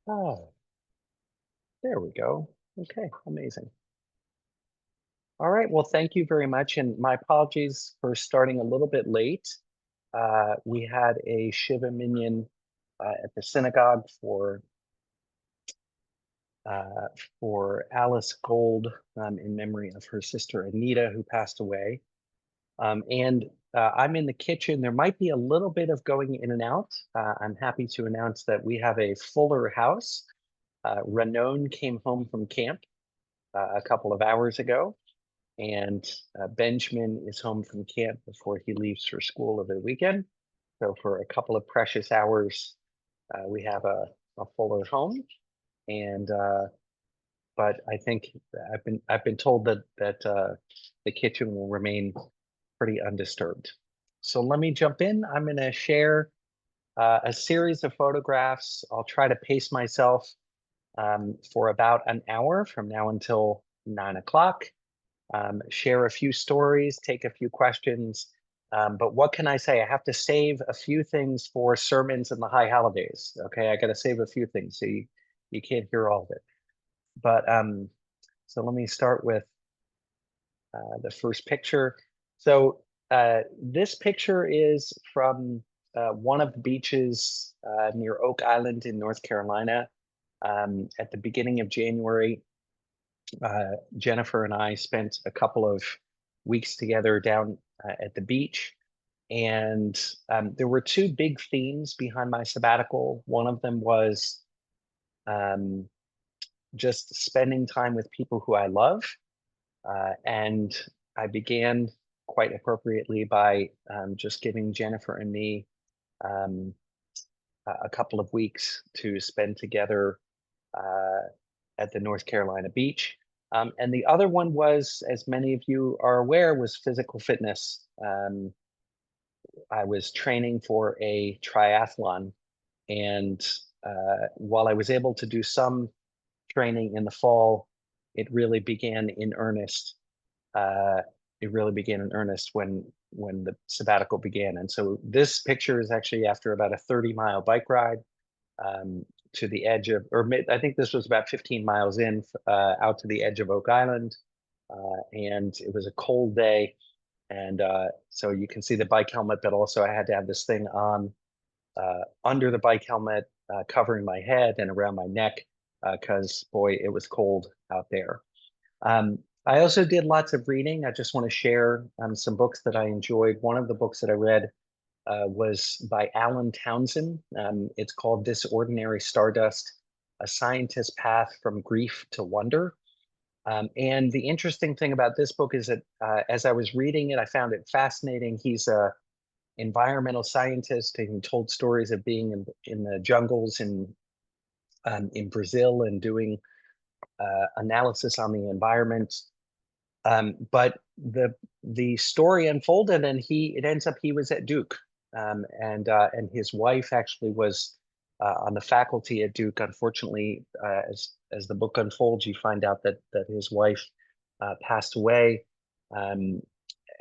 Oh, there we go. Okay, amazing. All right, well, thank you very much, and my apologies for starting a little bit late. We had a Shiva Minyan at the synagogue uh, for Alice Gold in memory of her sister Anita, who passed away. And I'm in the kitchen. There might be a little bit of going in and out. I'm happy to announce that we have a fuller house. Ranon came home from camp a couple of hours ago, and Benjamin is home from camp before he leaves for school over the weekend. So for a couple of precious hours, we have a fuller home. And but I think I've been told that the kitchen will remain pretty undisturbed. So let me jump in. I'm going to share a series of photographs. I'll try to pace myself for about an hour from now until 9 o'clock. Share a few stories, take a few questions. But what can I say? I have to save a few things for sermons and the high holidays. Okay, I got to save a few things, so you can't hear all of it. But so let me start with the first picture. So this picture is from one of the beaches near Oak Island in North Carolina. At the beginning of January, Jennifer and I spent a couple of weeks together down at the beach. And there were two big themes behind my sabbatical. One of them was um, just spending time with people who I love. And I began quite appropriately by just giving Jennifer and me um, a couple of weeks to spend together uh, at the North Carolina beach. And the other one was, as many of you are aware, was physical fitness. I was training for a triathlon, and while I was able to do some training in the fall, it really began in earnest. Uh, it really began in earnest when the sabbatical began. And so this picture is actually after about a 30-mile bike ride um, to the edge of, I think this was about 15 miles in, out to the edge of Oak Island. And it was a cold day. And so you can see the bike helmet, but also I had to have this thing on under the bike helmet, covering my head and around my neck, because boy, it was cold out there. I also did lots of reading. I just want to share some books that I enjoyed. One of the books that I read was by Alan Townsend. It's called This Ordinary Stardust, A Scientist's Path from Grief to Wonder. And the interesting thing about this book is that as I was reading it, I found it fascinating. He's a environmental scientist, and he told stories of being in the jungles in Brazil and doing analysis on the environment. But the story unfolded, and it ends up he was at Duke, and his wife actually was on the faculty at Duke. Unfortunately, as the book unfolds, you find out that his wife passed away, um,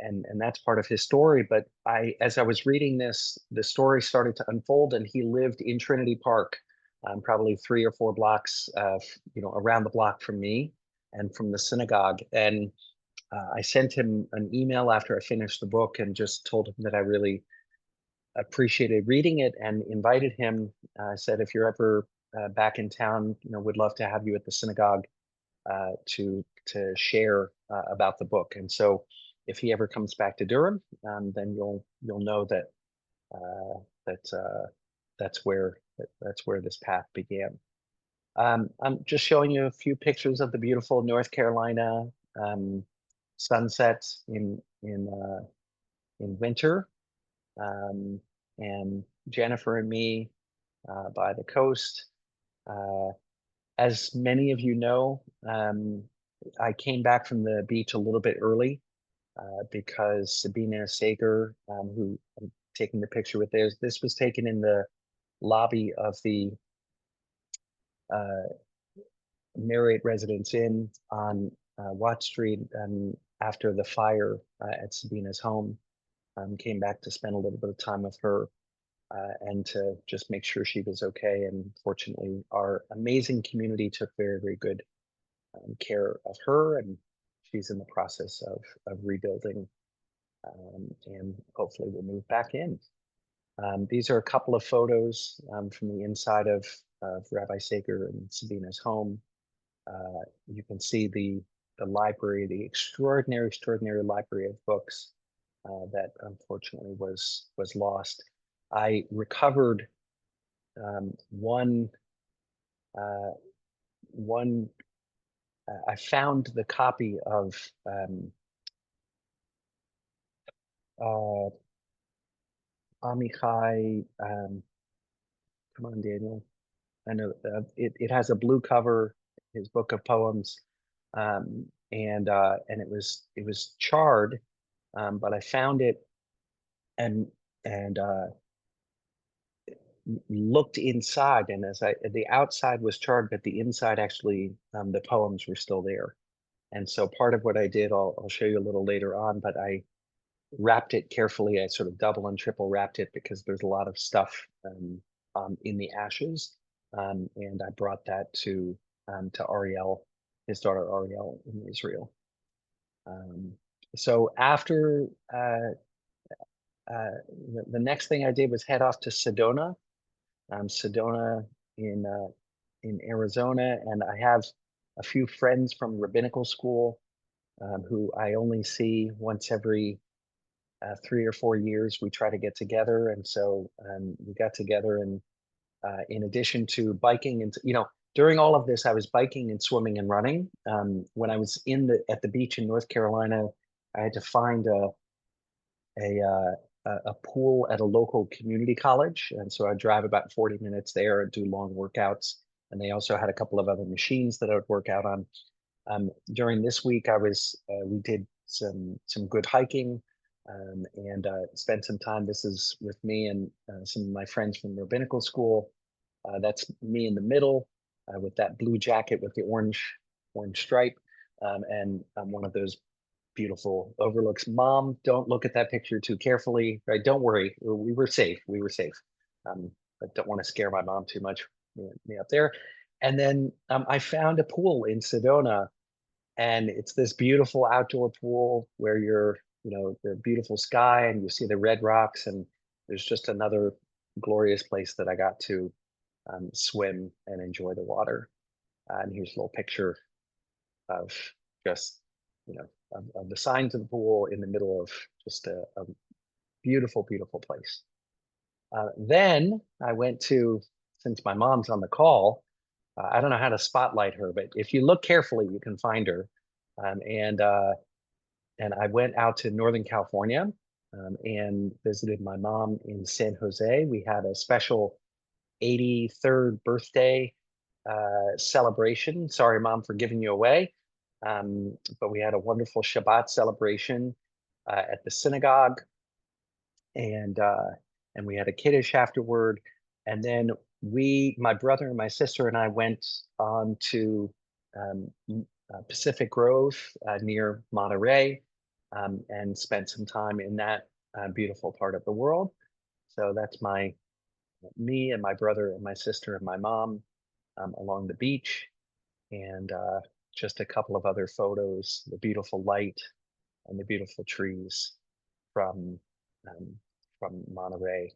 and that's part of his story. But as I was reading this, the story started to unfold, and he lived in Trinity Park, probably 3 or 4 blocks, around the block from me and from the synagogue, and I sent him an email after I finished the book and just told him that I really appreciated reading it and invited him. I said, if you're ever back in town, would love to have you at the synagogue to share about the book. And so, if he ever comes back to Durham, then you'll know that uh, that that's where this path began. I'm just showing you a few pictures of the beautiful North Carolina um, sunsets in winter, um, and Jennifer and me by the coast. Uh, as many of you know, I came back from the beach a little bit early because Sabina Sager, who I'm taking the picture with, this was taken in the lobby of the uh, Marriott Residence Inn on Watt Street after the fire at Sabina's home. Came back to spend a little bit of time with her. and to just make sure she was okay. And fortunately, our amazing community took very, very good care of her, and she's in the process of rebuilding, and hopefully will move back in. These are a couple of photos from the inside of Rabbi Sager and Sabina's home. You can see the library, the extraordinary, extraordinary library of books that unfortunately was lost. I recovered one uh, one. I found the copy of uh, Amichai. Come on, Daniel. I know it has a blue cover. His book of poems, and it was charred, but I found it and and looked inside, and as the outside was charred, but the inside actually the poems were still there. And so part of what I did, I'll show you a little later on, but I wrapped it carefully. I sort of double and triple wrapped it because there's a lot of stuff in the ashes, and I brought that to Ariel, his daughter Ariel in Israel. Um, so after the next thing I did was head off to Sedona, Sedona in uh, in Arizona, and I have a few friends from rabbinical school who I only see once every 3 or 4 years. We try to get together, and so we got together, and in addition to biking, and during all of this, I was biking and swimming and running. When I was at the beach in North Carolina, I had to find a a pool at a local community college, and so I drive about 40 minutes there and do long workouts. And they also had a couple of other machines that I would work out on. During this week, we did some good hiking, and spent some time. This is with me and some of my friends from rabbinical school. That's me in the middle with that blue jacket with the orange stripe, and I'm one of those beautiful overlooks. Mom, don't look at that picture too carefully. Right? Don't worry, we were safe. We were safe. But don't want to scare my mom too much. Me up there. And then I found a pool in Sedona, and it's this beautiful outdoor pool where the beautiful sky and you see the red rocks, and there's just another glorious place that I got to swim and enjoy the water. And here's a little picture of just of the signs of the pool in the middle of just a beautiful, beautiful place. Then I went to, since my mom's on the call, I don't know how to spotlight her, but if you look carefully, you can find her. Um, and uh, and I went out to Northern California and visited my mom in San Jose. We had a special 83rd birthday celebration. Sorry, Mom, for giving you away. But we had a wonderful Shabbat celebration at the synagogue, and uh, and we had a kiddush afterward. And then my brother and my sister and I went on to Pacific Grove near Monterey, and spent some time in that beautiful part of the world. So that's me and my brother and my sister and my mom along the beach, and just a couple of other photos, the beautiful light and the beautiful trees from um, Monterey,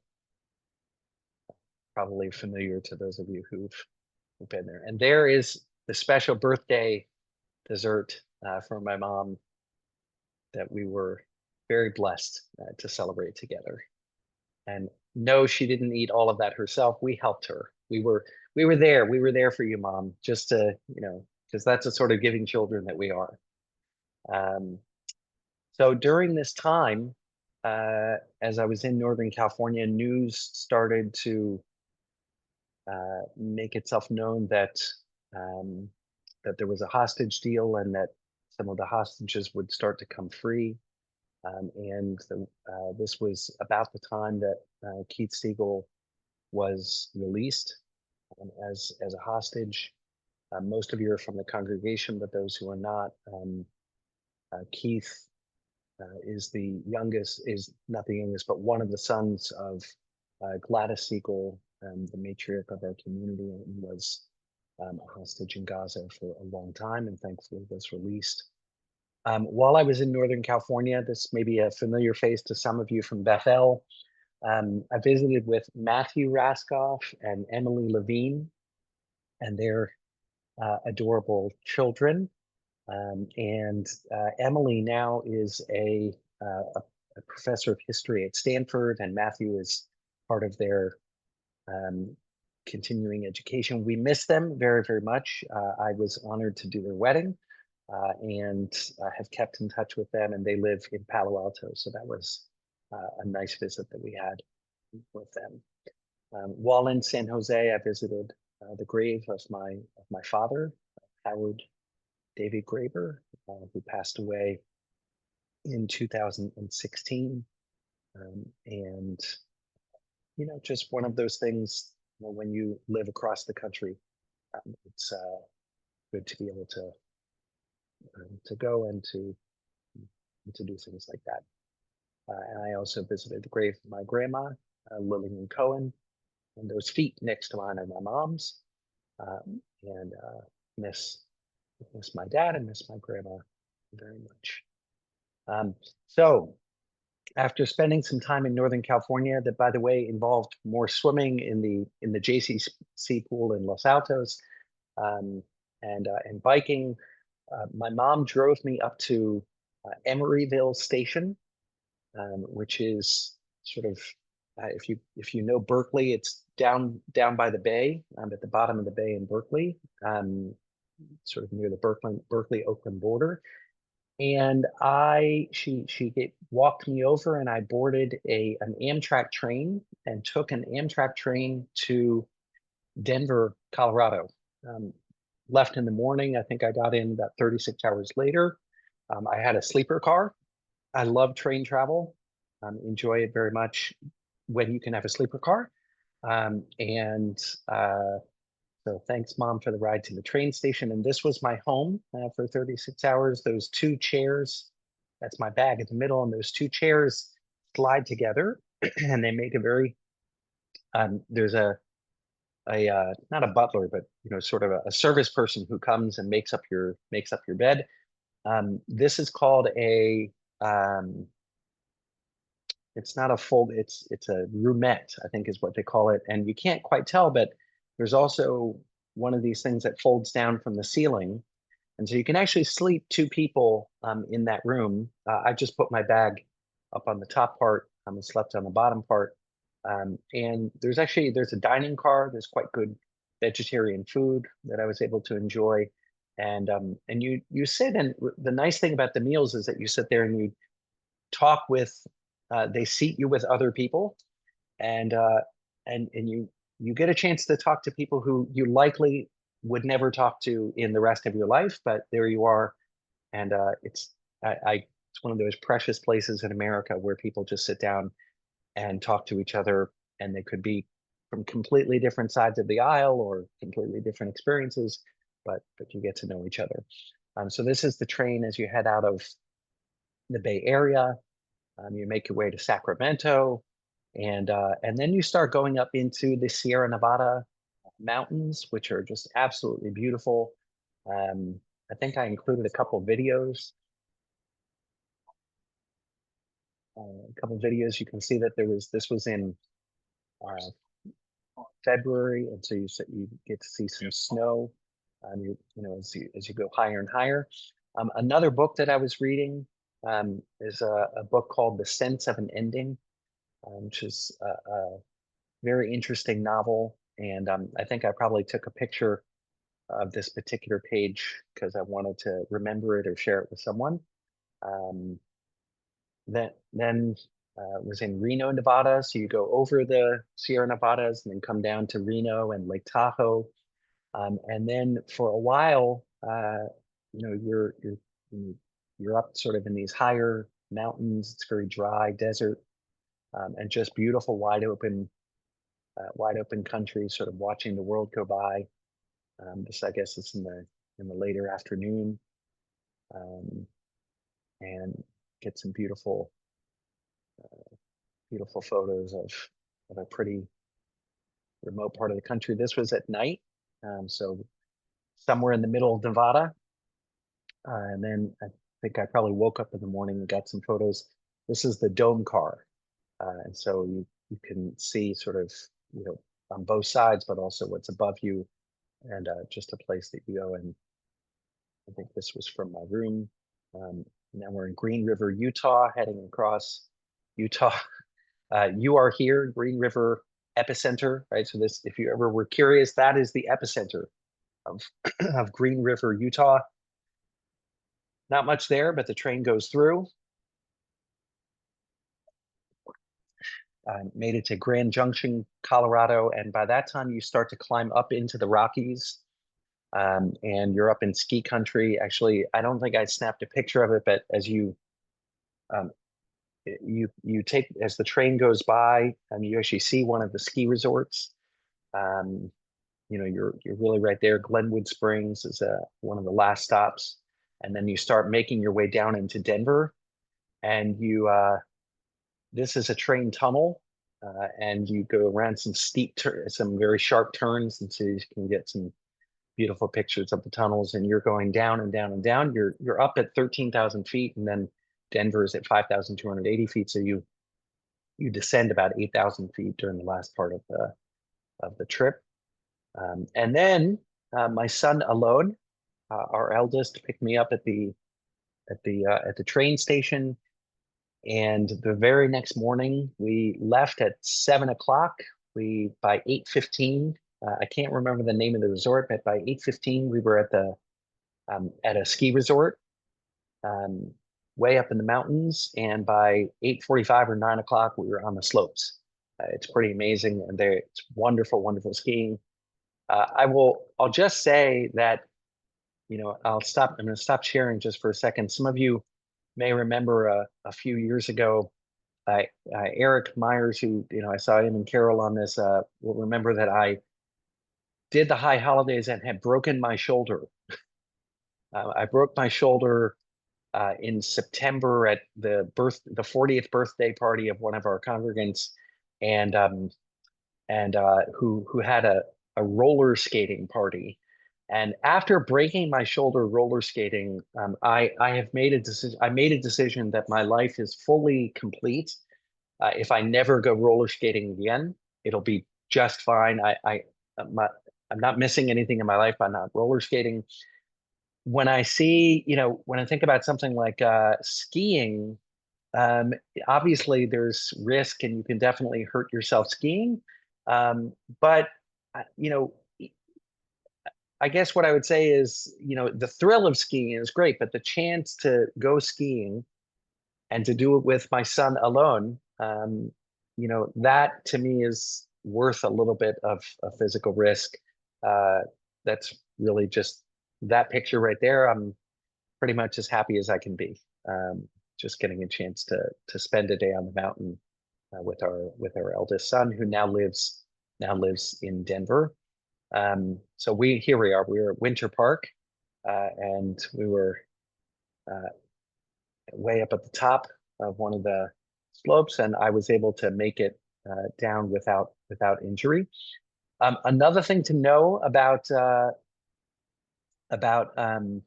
probably familiar to those of you who've been there. And there is the special birthday dessert for my mom that we were very blessed to celebrate together. And no, she didn't eat all of that herself. We helped her. We were there. We were there for you, Mom, just to, because that's the sort of giving children that we are. Um, so during this time, as I was in Northern California, news started to make itself known um, that there was a hostage deal and that some of the hostages would start to come free. This was about the time that Keith Siegel was released as a hostage. Most of you are from the congregation, but those who are not, Keith is not the youngest, but one of the sons of Gladys Siegel, the matriarch of our community, and was a hostage in Gaza for a long time, and thankfully was released. While I was in Northern California, this may be a familiar face to some of you from Bethel. I visited with Matthew Raskoff and Emily Levine and their adorable children. And Emily now is a professor of history at Stanford, and Matthew is part of their continuing education. We miss them very, very much. I was honored to do their wedding and have kept in touch with them, and they live in Palo Alto. So that was a nice visit that we had with them. While in San Jose, I visited the grave of my father, Howard David Greyber, who passed away in 2016. And, just one of those things, when you live across the country, it's good to be able to go and to do things like that. And I also visited the grave of my grandma, Lillian Cohen, and those feet next to mine are my mom's. And miss my dad and miss my grandma very much. So after spending some time in Northern California, that by the way involved more swimming in the JCC pool in Los Altos, and biking, my mom drove me up to Emeryville Station, which is sort of if you know Berkeley, it's down by the bay, at the bottom of the bay in Berkeley, sort of near the Berkeley Oakland border. And she walked me over, and I boarded an Amtrak train and took an Amtrak train to Denver, Colorado. Left in the morning. I think I got in about 36 hours later. I had a sleeper car. I love train travel. Enjoy it very much when you can have a sleeper car. So thanks, Mom, for the ride to the train station. And this was my home for 36 hours. Those two chairs, that's my bag in the middle, and those two chairs slide together, and they make a very, there's a not a butler, but sort of a service person who comes and makes up your bed. This is called it's not a fold, it's a roomette, I think is what they call it. And you can't quite tell, but there's also one of these things that folds down from the ceiling. And so you can actually sleep two people in that room. I just put my bag up on the top part and slept on the bottom part. And there's a dining car. There's quite good vegetarian food that I was able to enjoy. And you sit, and the nice thing about the meals is that you sit there and you talk with, they seat you with other people, and you get a chance to talk to people who you likely would never talk to in the rest of your life, but there you are. And it's one of those precious places in America where people just sit down and talk to each other, and they could be from completely different sides of the aisle or completely different experiences, but you get to know each other. So this is the train as you head out of the Bay Area. You make your way to Sacramento, and then you start going up into the Sierra Nevada mountains, which are just absolutely beautiful. I think I included a couple videos. You can see that this was in February, and so you get to see some snow. As you go higher and higher. Another book that I was reading is a book called The Sense of an Ending, which is a very interesting novel. And I think I probably took a picture of this particular page because I wanted to remember it or share it with someone. Then was in Reno, Nevada. So you go over the Sierra Nevadas and then come down to Reno and Lake Tahoe. And then for a while, you're up sort of in these higher mountains. It's very dry desert, and just beautiful, wide open country, sort of watching the world go by. This, I guess, is in the later afternoon, and get some beautiful photos a pretty remote part of the country. This was at night, so somewhere in the middle of Nevada. And then I think I probably woke up in the morning and got some photos. This is the dome car, and so you can see sort of on both sides, but also what's above you, and just a place that you go. And I think this was from my room. Now we're in Green River, Utah, heading across Utah. You are here, Green River epicenter, right? So this, if you ever were curious, that is the epicenter of of Green River, Utah. Not much there, but the train goes through. Made it to Grand Junction, Colorado, and by that time you start to climb up into the Rockies, and you're up in ski country. Actually, I don't think I snapped a picture of it, but as um, you take as the train goes by, and you actually see one of the ski resorts. Um, you're really right there. Glenwood Springs is one of the last stops, and then you start making your way down into Denver, and this is a train tunnel, and you go around some some very sharp turns, and so you can get some beautiful pictures of the tunnels. And you're going down and down and down. You're up at 13,000 feet, and then Denver is at 5,280 feet. So you descend about 8,000 feet during the last part of the trip. And then my son Alon, our eldest, picked me up at the train station. And the very next morning, we left at 7 o'clock. By 8:15, I can't remember the name of the resort, but by 8:15, we were at a ski resort, way up in the mountains. And by 8:45 or 9 o'clock, we were on the slopes. It's pretty amazing, and it's wonderful, wonderful skiing. I'll just say that, I'm going to stop sharing just for a second. Some of you may remember a few years ago, Eric Myers, who, I saw him and Carol on this, will remember that I did the high holidays and had broken my shoulder. I broke my shoulder in September at the 40th birthday party of one of our congregants, and who had a roller skating party. And after breaking my shoulder roller skating, I have made a decision. I made a decision that my life is fully complete. If I never go roller skating again, it'll be just fine. I'm not missing anything in my life by not roller skating. When I think about something like skiing, um, obviously there's risk, and you can definitely hurt yourself skiing. But you know, I guess what I would say is, the thrill of skiing is great, but the chance to go skiing and to do it with my son alone, that to me is worth a little bit of a physical risk. That's really just that picture right there. I'm pretty much as happy as I can be. Just getting a chance to spend a day on the mountain with our eldest son, who now lives in Denver. So here we are. We were at Winter Park, and we were way up at the top of one of the slopes, and I was able to make it down without injury. Another thing to know about um,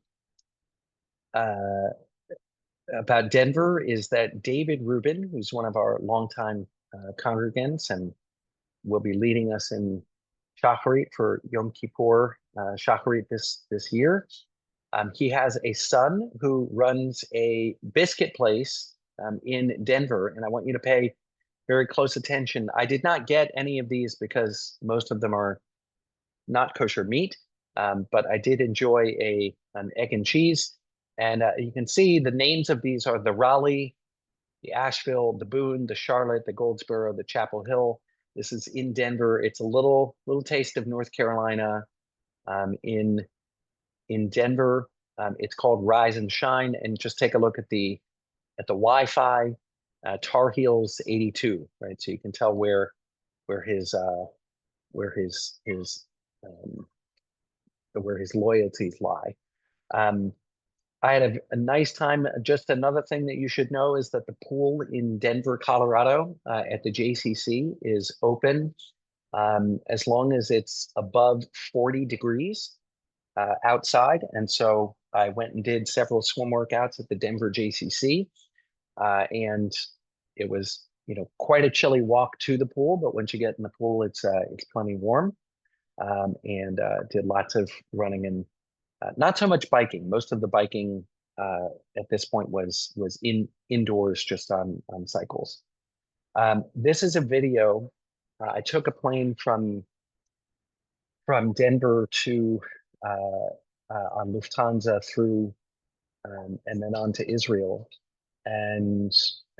uh, about Denver is that David Rubin, who's one of our longtime congregants and will be leading us in Shacharit for Yom Kippur Shacharit this year. He has a son who runs a biscuit place in Denver, and I want you to pay very close attention. I did not get any of these because most of them are not kosher meat, but I did enjoy an egg and cheese. And you can see the names of these are the Raleigh, the Asheville, the Boone, the Charlotte, the Goldsboro, the Chapel Hill. This is in Denver. It's a little taste of North Carolina in Denver. It's called Rise and Shine. And just take a look at the Wi-Fi. Tar Heels 82, right? So you can tell where his loyalties lie. I had a nice time. Just another thing that you should know is that the pool in Denver, Colorado, at the JCC is open as long as it's above 40 degrees outside. And so I went and did several swim workouts at the Denver JCC, and it was, quite a chilly walk to the pool. But once you get in the pool, it's plenty warm. And did lots of running and not so much biking. Most of the biking at this point was indoors, just on cycles. This is a video. I took a plane from Denver to on Lufthansa through and then on to Israel. And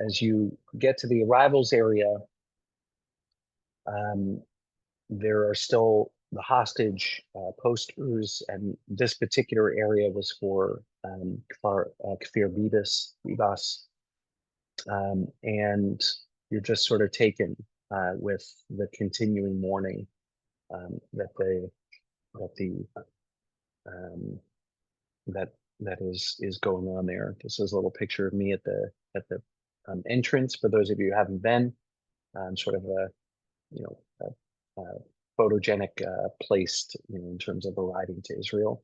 as you get to the arrivals area, there are still the hostage posters, and this particular area was for Kfir Bibas, and you're just sort of taken with the continuing mourning that is going on there. This is a little picture of me at the entrance. For those of you who haven't been, sort of a photogenic place in terms of arriving to Israel.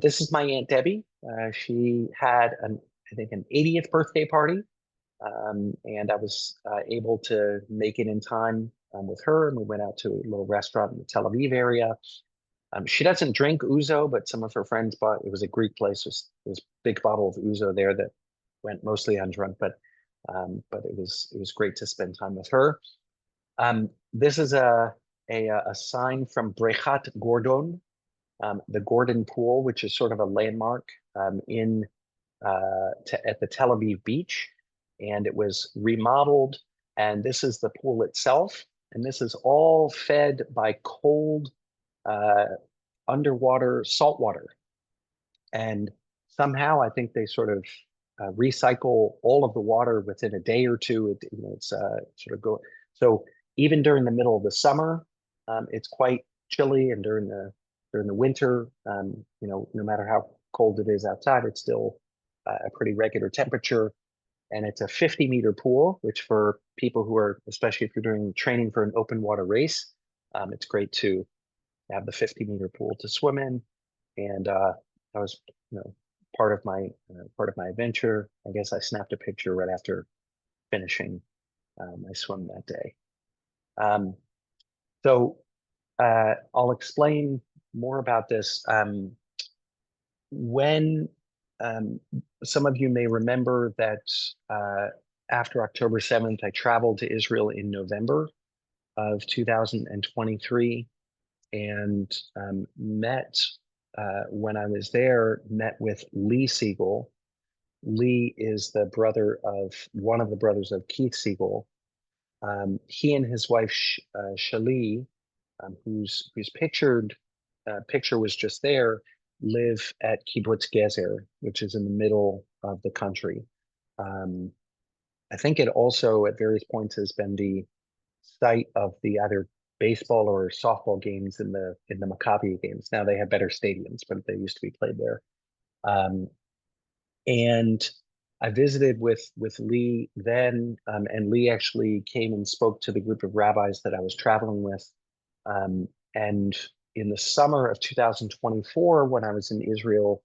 This is my Aunt Debbie. She had I think an 80th birthday party, and I was able to make it in time with her, and we went out to a little restaurant in the Tel Aviv area. She doesn't drink ouzo, but some of her friends bought. It was a Greek place. There was a big bottle of ouzo there that went mostly undrunk, but it was great to spend time with her. This is a sign from Brechat Gordon, the Gordon Pool, which is sort of a landmark at the Tel Aviv beach, and it was remodeled. And this is the pool itself, and this is all fed by cold underwater salt water. And somehow I think they sort of recycle all of the water within a day or two. It's sort of go. So even during the middle of the summer, it's quite chilly, and during the winter, no matter how cold it is outside, it's still a pretty regular temperature. And it's a 50-meter pool, which for people who are, especially if you're doing training for an open water race, it's great to have the 50-meter pool to swim in. And that was, part of my adventure. I guess I snapped a picture right after finishing my swim that day. So I'll explain more about this. When some of you may remember that after October 7th, I traveled to Israel in November of 2023, and met, when I was there, met with Lee Siegel. Lee is the brother of one of the brothers of Keith Siegel. He and his wife Shali, whose picture was just there, live at Kibbutz Gezer, which is in the middle of the country. I think it also at various points has been the site of the either baseball or softball games in the Maccabi games. Now they have better stadiums, but they used to be played there. And I visited with Lee then, and Lee actually came and spoke to the group of rabbis that I was traveling with. And in the summer of 2024, when I was in Israel,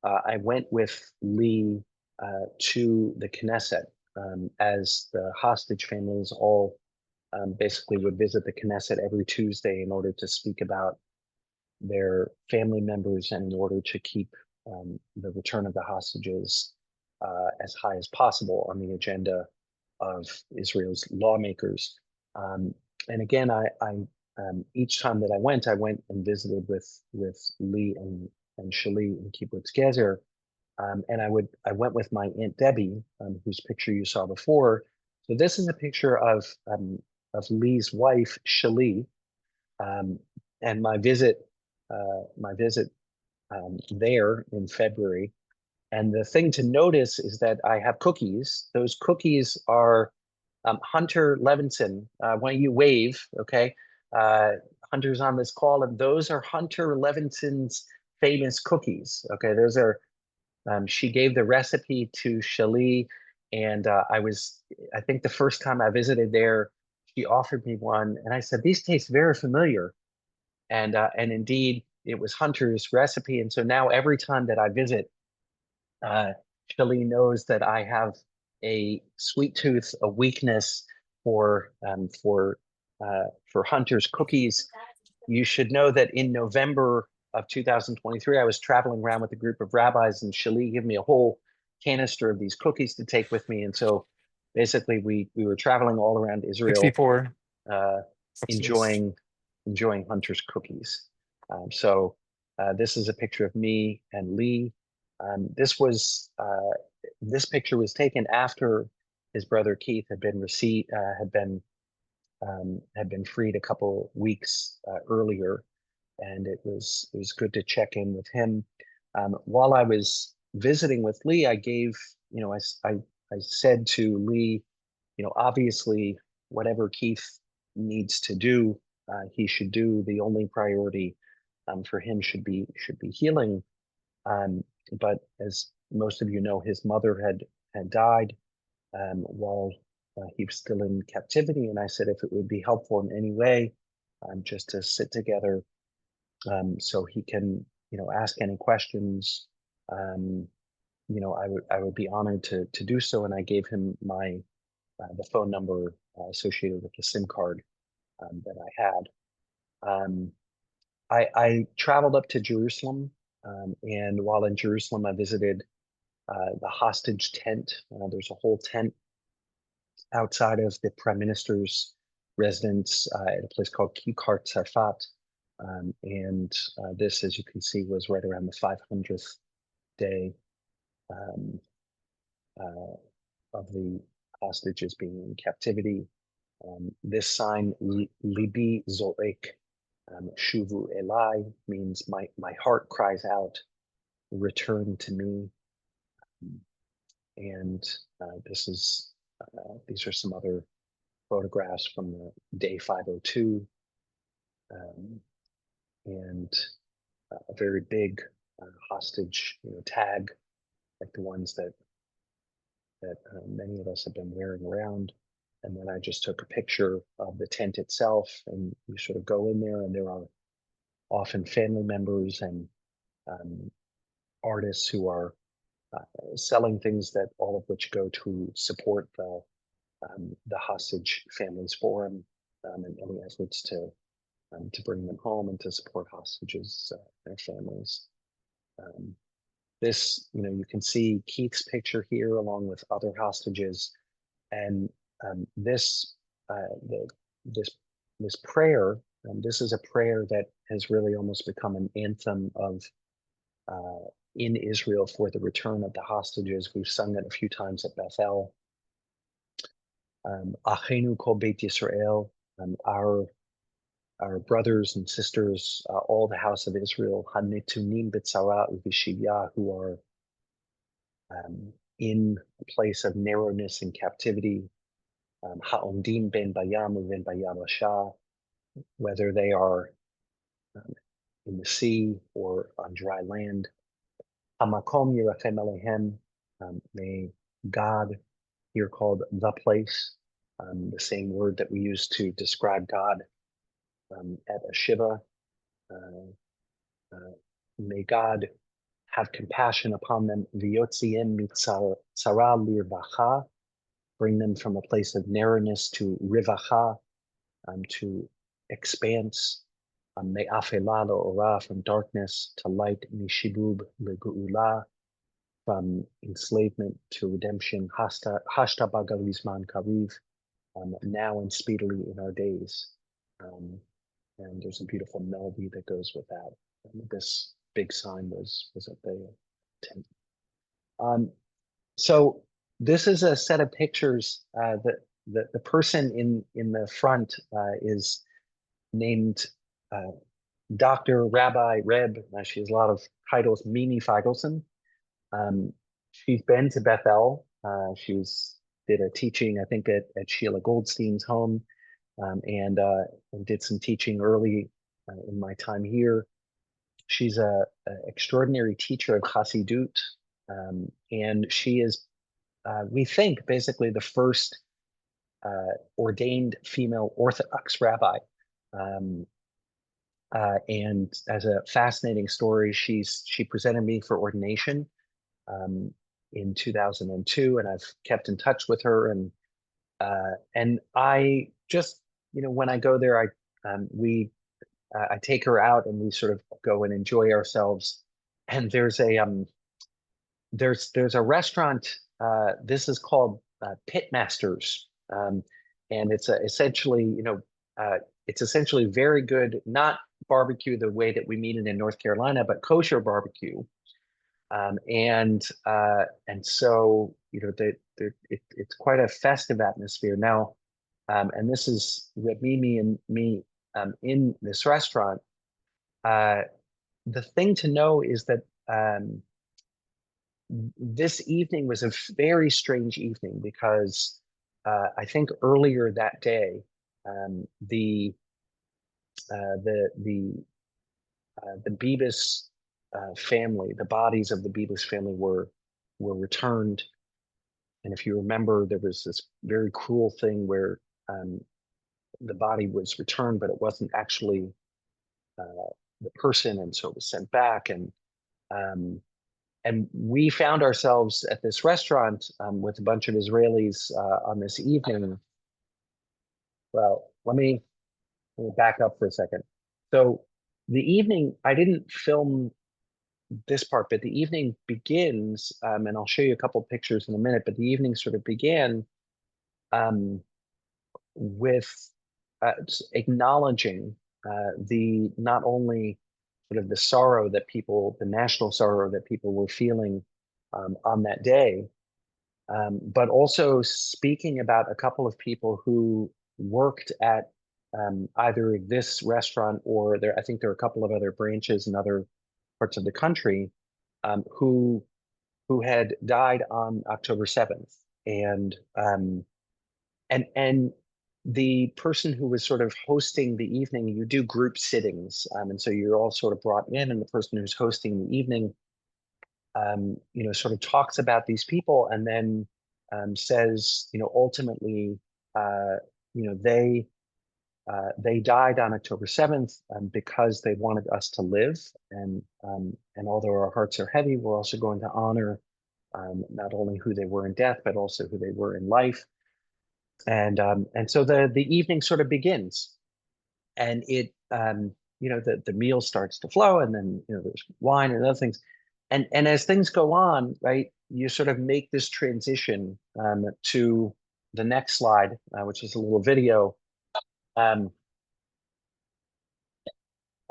I went with Lee to the Knesset, as the hostage families all basically would visit the Knesset every Tuesday in order to speak about their family members and in order to keep the return of the hostages as high as possible on the agenda of Israel's lawmakers. And again, I each time that I went and visited with Lee and Shali in Kibbutz Gezer. And I went with my Aunt Debbie, whose picture you saw before. So this is a picture of Lee's wife, Shali, and my visit there in February. And the thing to notice is that I have cookies. Those cookies are Hunter Levinson. Why don't you wave, okay? Hunter's on this call, and those are Hunter Levinson's famous cookies. Okay, those are She gave the recipe to Shali, and I think the first time I visited there, she offered me one, and I said, "These taste very familiar." And indeed, it was Hunter's recipe. And so now every time that I visit, uh, Shali knows that I have a sweet tooth, a weakness for Hunter's cookies. You should know that in November of 2023, I was traveling around with a group of rabbis, and Shali gave me a whole canister of these cookies to take with me. And so basically, we were traveling all around Israel, 64. uh, enjoying Hunter's cookies. This is a picture of me and Lee. This picture was taken after his brother Keith had been freed a couple weeks earlier, and it was good to check in with him. While I was visiting with Lee, I gave I said to Lee, obviously whatever Keith needs to do, he should do. The only priority for him should be healing. Um, but as most of you know, his mother had died while he was still in captivity, and I said if it would be helpful in any way, just to sit together so he can ask any questions. Um, I would be honored to do so, and I gave him the phone number associated with the SIM card that I had. Um, I traveled up to Jerusalem, and while in Jerusalem, I visited the hostage tent. There's a whole tent outside of the prime minister's residence at a place called Kikar Tzarfat. And this, as you can see, was right around the 500th day um, uh, of the hostages being in captivity. This sign, Libi Zoek, Shuvu Elai, means my heart cries out, return to me. And these are some other photographs from the day 502, and a very big hostage tag, like the ones that many of us have been wearing around. And then I just took a picture of the tent itself, and you sort of go in there, and there are often family members and um, artists who are selling things, that all of which go to support the hostage families forum and any efforts to bring them home and to support hostages and their families. Um, you can see Keith's picture here along with other hostages, and this the this this prayer. This is a prayer that has really almost become an anthem of in Israel for the return of the hostages. We've sung it a few times at Bethel. Achenu kol Beit Yisrael, our brothers and sisters, all the house of Israel, Hanetunim b'tzara u'v'shivya, who are in a place of narrowness and captivity, ha'omdim ben bayam u'ben bayabasha, whether they are in the sea or on dry land. Hamakom yirachem alehem, may God, here called the place, the same word that we use to describe God at a Shiva. May God have compassion upon them. V'yotziem mitzara lirvacha, bring them from a place of narrowness to rivacha, to expanse. Me'afela ora, from darkness to light. Mishibub legu'ula, from enslavement to redemption. Hashta bagalizman kariv, now and speedily in our days. And there's a beautiful melody that goes with that. This big sign was at the tent. So this is a set of pictures. The person in the front is named Dr. Rabbi Reb. She has a lot of titles. Mimi Feigelson. She's been to Bethel. Did a teaching, I think, at Sheila Goldstein's home, and did some teaching early in my time here. She's a extraordinary teacher of Chassidut. And she is, we think, basically the first ordained female Orthodox rabbi. Um, and as a fascinating story, she presented me for ordination um, in 2002, and I've kept in touch with her. And I just, when I go there, I take her out and we sort of go and enjoy ourselves. And there's a restaurant. This is called Pitmasters, and essentially, it's essentially very good, not barbecue the way that we mean it in North Carolina, but kosher barbecue. And so it's quite a festive atmosphere now. And this is with Mimi and me in this restaurant. Uh, the thing to know is that this evening was a very strange evening because I think earlier that day, the uh, the the the Bibas family, the bodies of the Bibas family were returned. And if you remember, there was this very cruel thing where um, the body was returned, but it wasn't actually uh, the person, and so it was sent back. Um, and we found ourselves at this restaurant with a bunch of Israelis on this evening. Well, let me back up for a second. So the evening, I didn't film this part, but the evening begins, and I'll show you a couple pictures in a minute, but the evening sort of began um, with acknowledging the not only sort of the sorrow that people, the national sorrow that people were feeling on that day, but also speaking about a couple of people who worked at either this restaurant or there. I think there are a couple of other branches in other parts of the country um, who who had died on October 7th, and the person who was sort of hosting the evening, you do group sittings, and so you're all sort of brought in, and the person who's hosting the evening, sort of talks about these people, and then says, ultimately, uh, you know, they died on October 7th because they wanted us to live, and although our hearts are heavy, we're also going to honor not only who they were in death, but also who they were in life. And so the evening sort of begins, and the meal starts to flow, and then there's wine and other things, and as things go on, right, you sort of make this transition to the next slide, which is a little video. Um,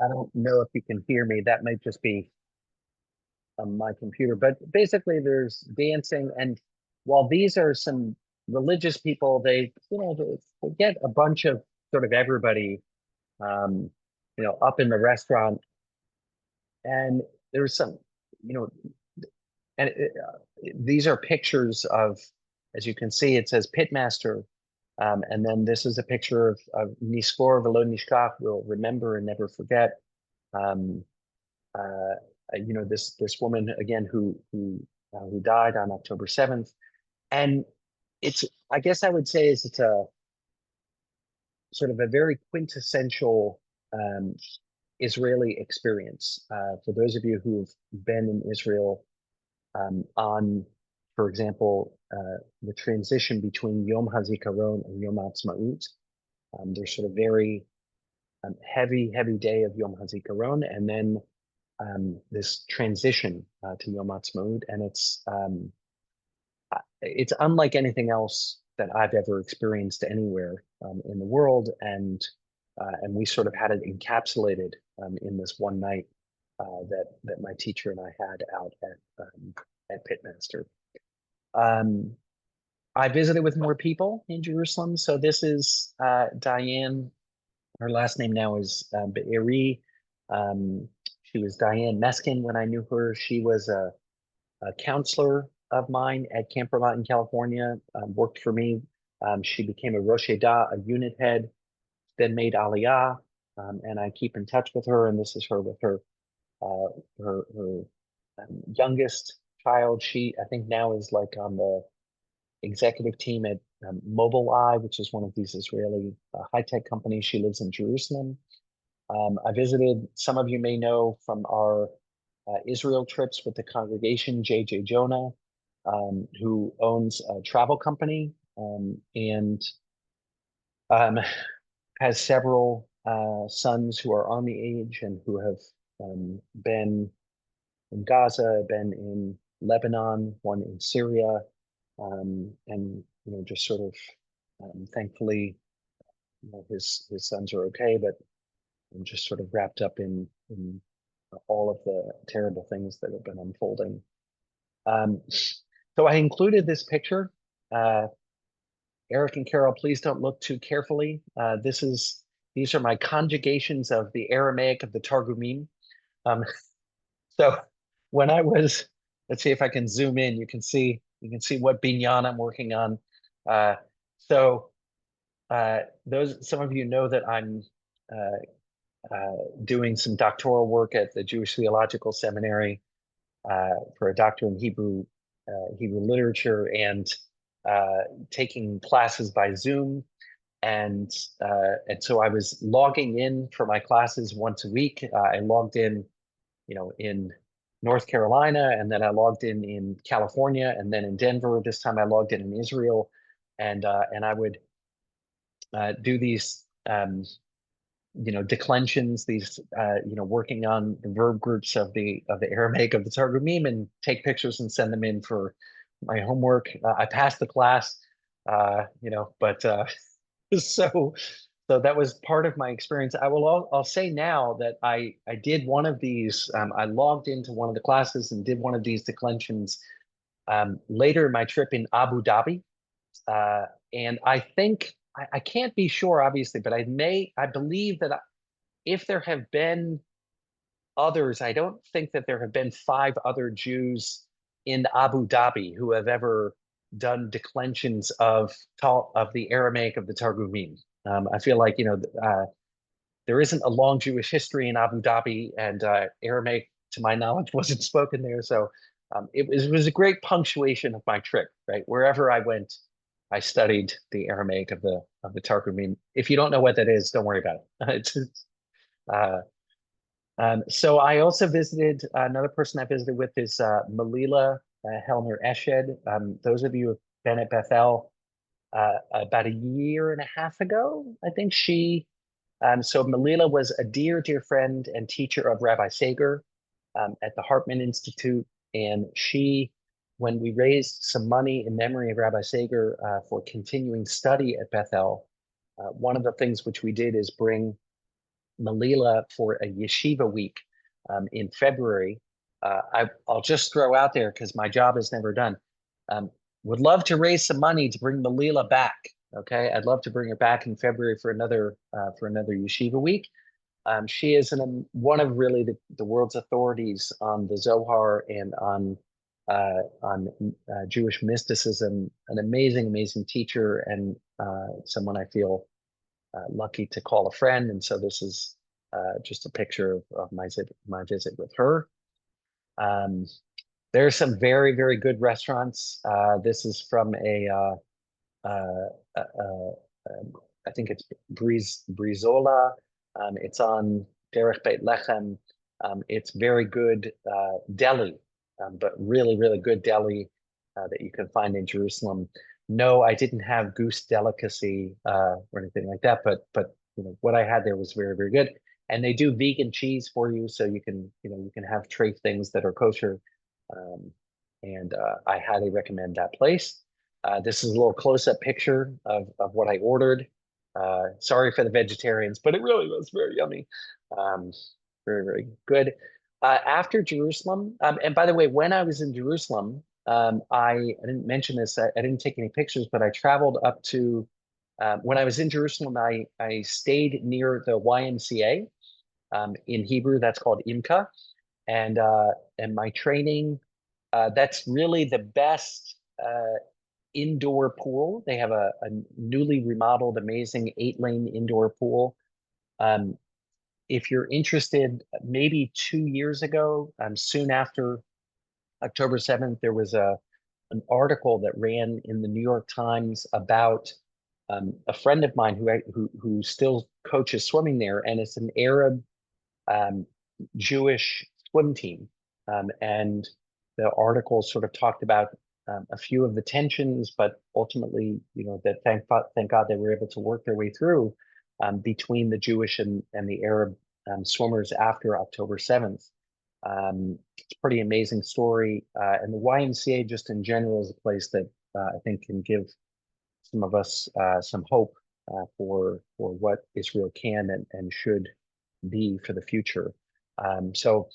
I don't know if you can hear me. That might just be on my computer, but basically there's dancing, and while these are some religious people, they get a bunch of sort of everybody um, up in the restaurant. And there's some, you know, and these are pictures of, as you can see, it says Pitmaster. And then this is a picture of Niskor Velo Nishkach, will remember and never forget. Um, this woman again who died on October 7th. And it's, I guess I would say, is it's a sort of a very quintessential um, Israeli experience. For those of you who've been in Israel on, for example, the transition between Yom HaZikaron and Yom HaAtzmaut, there's sort of very heavy, heavy day of Yom HaZikaron, and then this transition to Yom HaAtzmaut, and it's unlike anything else that I've ever experienced anywhere in the world, and we sort of had it encapsulated in this one night that my teacher and I had out at Pitmaster. I visited with more people in Jerusalem. So this is Diane. Her last name now is Be'eri. She was Diane Meskin when I knew her. She was a counselor of mine at Camp Vermont in California, worked for me. She became a Rosh Eda, a unit head, then made Aliyah, and I keep in touch with her. And this is her with her youngest child. She, I think now is like on the executive team at Mobileye, which is one of these Israeli high-tech companies. She lives in Jerusalem. I visited, some of you may know from our Israel trips with the congregation, J.J. Jonah, who owns a travel company and has several sons who are army age and who have been in Gaza, been in Lebanon, one in Syria, and just sort of thankfully his sons are okay, but I'm just sort of wrapped up in all of the terrible things that have been unfolding. So I included this picture. Eric and Carol, please don't look too carefully. These are my conjugations of the Aramaic of the Targumim. So when I was, let's see if I can zoom in. You can see what binyan I'm working on. Some of you know that I'm doing some doctoral work at the Jewish Theological Seminary for a doctor in Hebrew literature and taking classes by Zoom. And so I was logging in for my classes once a week. I logged in, in North Carolina, and then I logged in California, and then in Denver. This time I logged in Israel, and I would do these declensions, these working on the verb groups of the Aramaic of the Targumim, and take pictures and send them in for my homework. I passed the class, but so that was part of my experience. I'll say now that I did one of these. I logged into one of the classes and did one of these declensions later in my trip in Abu Dhabi, and I think. I can't be sure, obviously, but I believe that if there have been others, I don't think that there have been 5 other Jews in Abu Dhabi who have ever done declensions of the Aramaic of the Targumim. I feel like, there isn't a long Jewish history in Abu Dhabi, and Aramaic, to my knowledge, wasn't spoken there. So it was a great punctuation of my trip, right? Wherever I went, I studied the Aramaic of the Targumim. If you don't know what that is, don't worry about it. So I also visited, another person I visited with is Malila Helmer Eshed. Those of you who have been at Bethel about a year and a half ago, I think so Malila was a dear, dear friend and teacher of Rabbi Sager at the Hartman Institute, and when we raised some money in memory of Rabbi Sager for continuing study at Bethel, one of the things which we did is bring Malila for a yeshiva week in February. I'll just throw out there, because my job is never done. Would love to raise some money to bring Malila back. Okay, I'd love to bring her back in February for another yeshiva week. She is one of really the world's authorities on the Zohar and on Jewish mysticism, an amazing, amazing teacher, and someone I feel lucky to call a friend. And so this is just a picture of my visit with her. There are some very, very good restaurants. This is from I think it's Brizola. It's on Derech Beit Lechem. It's very good deli, but really, really good deli that you can find in Jerusalem. No, I didn't have goose delicacy or anything like that, but what I had there was very, very good. And they do vegan cheese for you, so you can have tray things that are kosher. And I highly recommend that place. This is a little close-up picture of what I ordered. Sorry for the vegetarians, but it really was very yummy. Very, very good. After Jerusalem, and by the way, when I was in Jerusalem, I didn't mention this, I didn't take any pictures, but I traveled up to, when I was in Jerusalem, I stayed near the YMCA. In Hebrew, that's called Imka. And my training, that's really the best indoor pool. They have a newly remodeled, amazing 8-lane indoor pool. If you're interested, maybe 2 years ago, soon after October 7th, there was an article that ran in the New York Times about a friend of mine who still coaches swimming there, and it's an Arab um, Jewish swim team. And the article sort of talked about a few of the tensions, but ultimately, that thank God they were able to work their way through between the Jewish and the Arab swimmers after October 7th. It's a pretty amazing story. And the YMCA just in general is a place that I think can give some of us some hope for what Israel can and should be for the future. So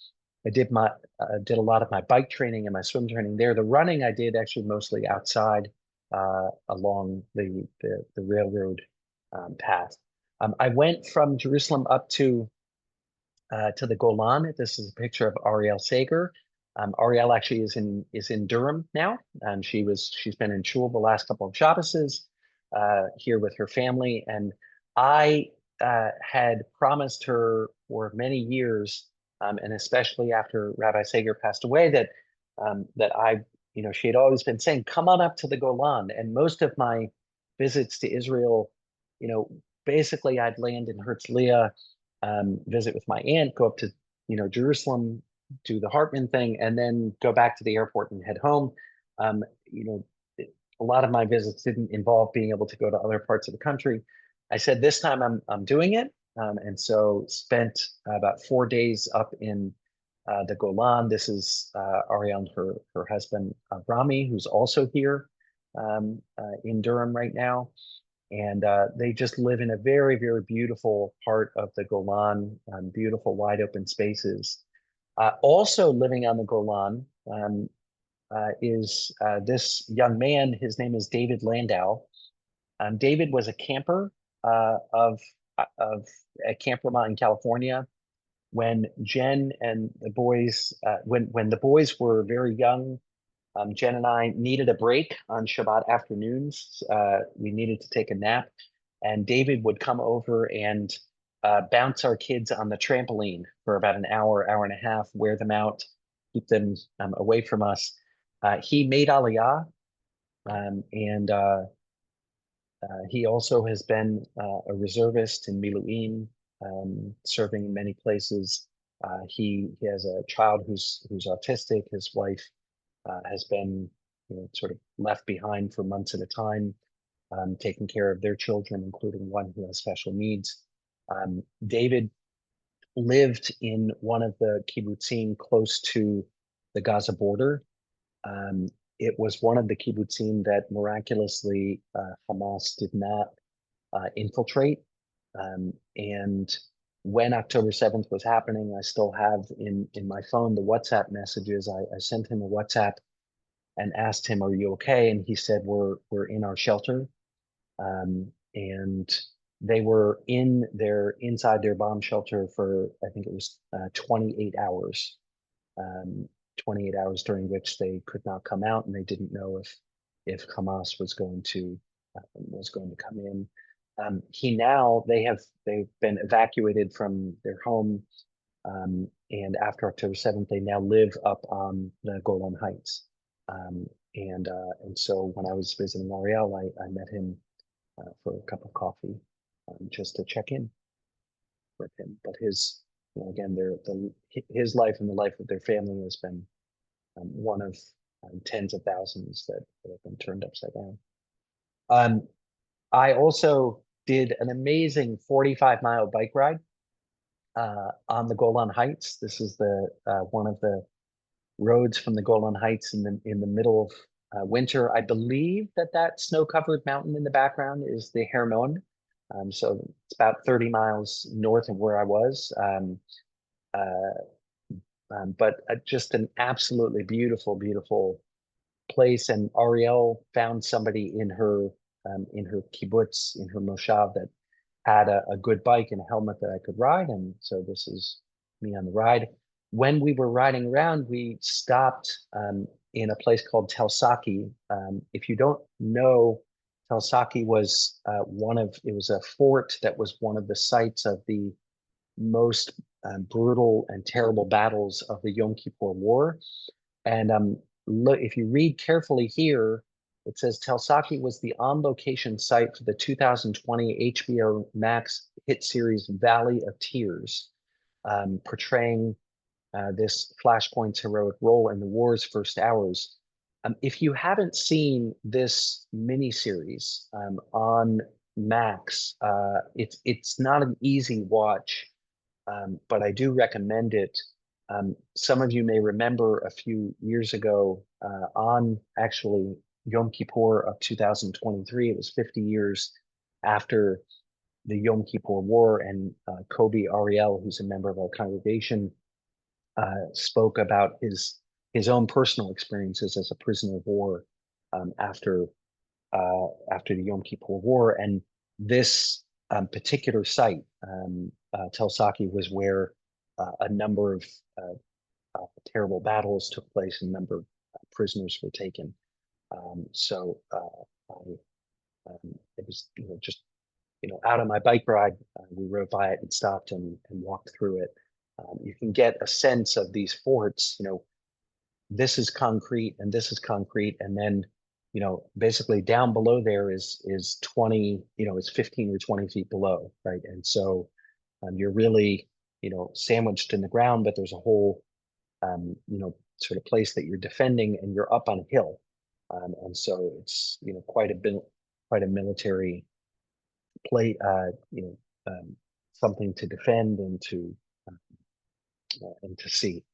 I did a lot of my bike training and my swim training there. The running I did actually mostly outside along the railroad path. I went from Jerusalem up to the Golan. This is a picture of Ariel Sager. Ariel actually is in Durham now, and she's been in shul the last couple of Shabbases here with her family. And I had promised her for many years, and especially after Rabbi Sager passed away, that she had always been saying, "Come on up to the Golan." And most of my visits to Israel, basically I'd land in Herzliya, visit with my aunt, go up to Jerusalem, do the Hartman thing, and then go back to the airport and head home. Um, you know, a lot of my visits didn't involve being able to go to other parts of the country. I said this time I'm doing it, and so spent about 4 days up in the Golan. This is Ariel and her husband Rami, who's also here in Durham right now. And they just live in a very, very beautiful part of the Golan, beautiful wide open spaces. Also living on the Golan is this young man. His name is David Landau. David was a camper of a camper in California when Jen and the boys, when the boys were very young. Jen and I needed a break on Shabbat afternoons. We needed to take a nap, and David would come over and bounce our kids on the trampoline for about an hour, hour and a half, wear them out, keep them away from us. He made Aliyah, and he also has been a reservist in Miluim, serving in many places. He has a child who's autistic. His wife has been sort of left behind for months at a time, taking care of their children, including one who has special needs. David lived in one of the kibbutzim close to the Gaza border. It was one of the kibbutzim that miraculously Hamas did not infiltrate. And when October 7th was happening, I still have in my phone the WhatsApp messages. I sent him a WhatsApp and asked him, "Are you okay?" And he said, "We're in our shelter." And they were inside their bomb shelter for, I think it was 28 hours. 28 hours during which they could not come out, and they didn't know if Hamas was going to come in. They've been evacuated from their home, and after October 7th, they now live up on the Golan Heights. And so when I was visiting Ariel, I met him for a cup of coffee, just to check in with him. But his life and the life of their family has been one of tens of thousands that have been turned upside down. I also did an amazing 45-mile bike ride on the Golan Heights. This is the one of the roads from the Golan Heights in the middle of winter. I believe that snow-covered mountain in the background is the Hermon. So it's about 30 miles north of where I was. But just an absolutely beautiful, beautiful place. And Ariel found somebody in her kibbutz, in her moshav, that had a good bike and a helmet that I could ride. And so this is me on the ride. When we were riding around, we stopped in a place called Tel Saki. If you don't know, Tel Saki was it was a fort that was one of the sites of the most brutal and terrible battles of the Yom Kippur War. And look, if you read carefully here, it says Telsaki was the on-location site for the 2020 HBO Max hit series Valley of Tears, portraying this Flashpoint's heroic role in the war's first hours. If you haven't seen this miniseries on Max, it's not an easy watch, but I do recommend it. Some of you may remember a few years ago on actually Yom Kippur of 2023, it was 50 years after the Yom Kippur War, and Kobe Ariel, who's a member of our congregation, spoke about his own personal experiences as a prisoner of war after the Yom Kippur War, and this particular site, Telsaki, was where a number of terrible battles took place and a number of prisoners were taken. So it was just out on my bike ride, we rode by it and stopped and walked through it. You can get a sense of these forts. This is concrete and this is concrete, and then basically down below there is 20, it's 15 or 20 feet below, right? And so you're really sandwiched in the ground, but there's a whole sort of place that you're defending, and you're up on a hill, and so it's quite a military play, something to defend and to see.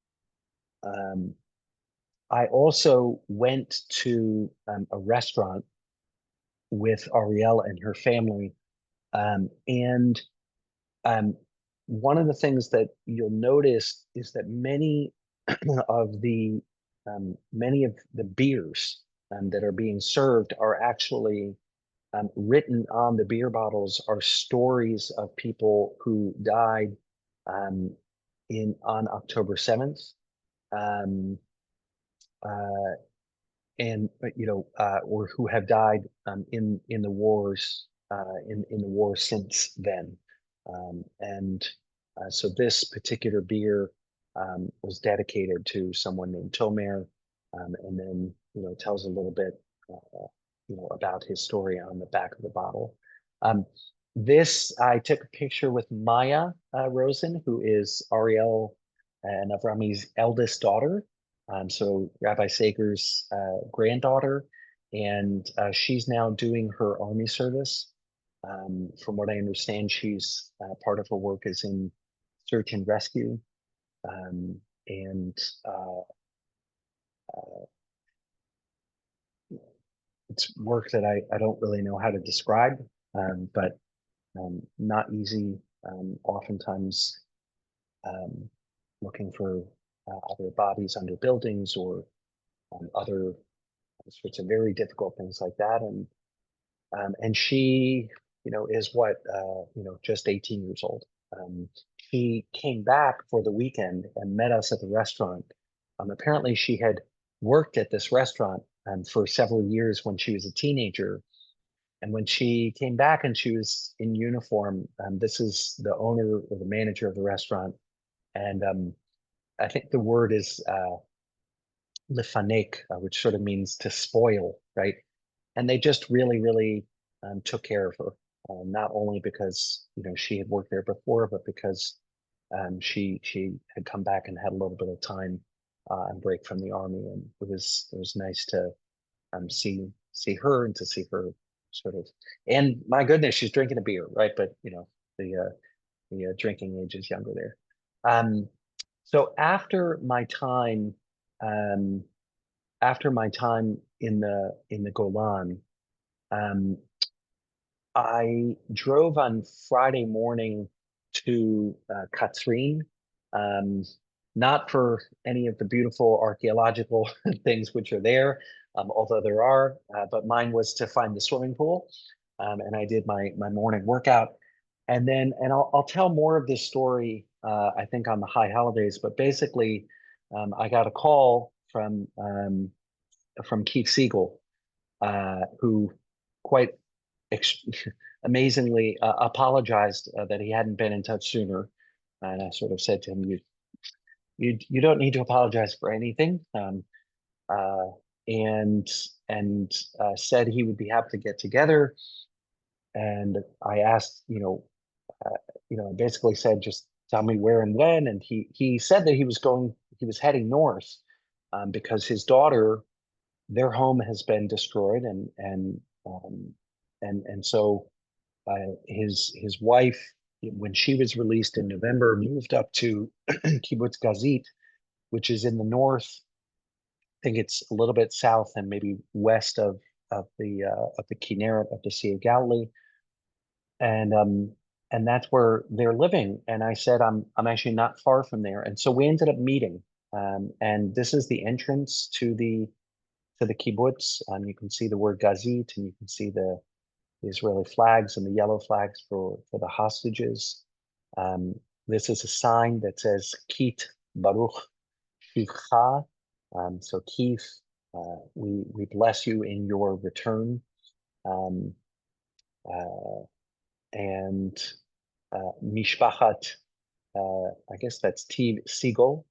I also went to a restaurant with Ariel and her family, and one of the things that you'll notice is that many of the beers that are being served are actually written on the beer bottles are stories of people who died on October 7th. And or who have died in the wars in the war since then, and so this particular beer was dedicated to someone named Tomer, and then tells a little bit about his story on the back of the bottle. This I took a picture with Maya Rosen, who is Ariel and Avrami's eldest daughter. So Rabbi Sager's granddaughter, and she's now doing her army service. From what I understand, she's part of her work is in search and rescue, and it's work that I don't really know how to describe, but not easy. Oftentimes, looking for other bodies under buildings or other sorts of very difficult things like that. And she, is what, just 18 years old. She came back for the weekend and met us at the restaurant. Apparently, she had worked at this restaurant for several years when she was a teenager. And when she came back and she was in uniform, this is the owner or the manager of the restaurant. And I think the word is lefanek, which sort of means to spoil, right? And they just really, really took care of her, not only because she had worked there before, but because she had come back and had a little bit of time and break from the army, and it was nice to see her and to see her sort of. And my goodness, she's drinking a beer, right? But the drinking age is younger there. So um, after my time in the Golan, I drove on Friday morning to Katzrin, not for any of the beautiful archaeological things which are there, although there are, but mine was to find the swimming pool, and I did my morning workout, and I'll tell more of this story, I think, on the high holidays. But basically, I got a call from Keith Siegel, who quite amazingly apologized that he hadn't been in touch sooner. And I sort of said to him, you don't need to apologize for anything. Uh, and said he would be happy to get together. And I asked, basically said, just tell me where and when. And he said that he was heading north, because his daughter, their home has been destroyed, and so his wife, when she was released in November, moved up to Kibbutz Gazit, which is in the north. I think it's a little bit south and maybe west of the Kinneret, of the Sea of Galilee, and that's where they're living. And I said, I'm actually not far from there, and so we ended up meeting. And this is the entrance to the kibbutz. You can see the word Gazit, and you can see the Israeli flags and the yellow flags for the hostages. Um, this is a sign that says Kit Baruch Shivcha. So Keith, we bless you in your return. Um, uh, and Mishpachat, I guess that's Tiv Siegel.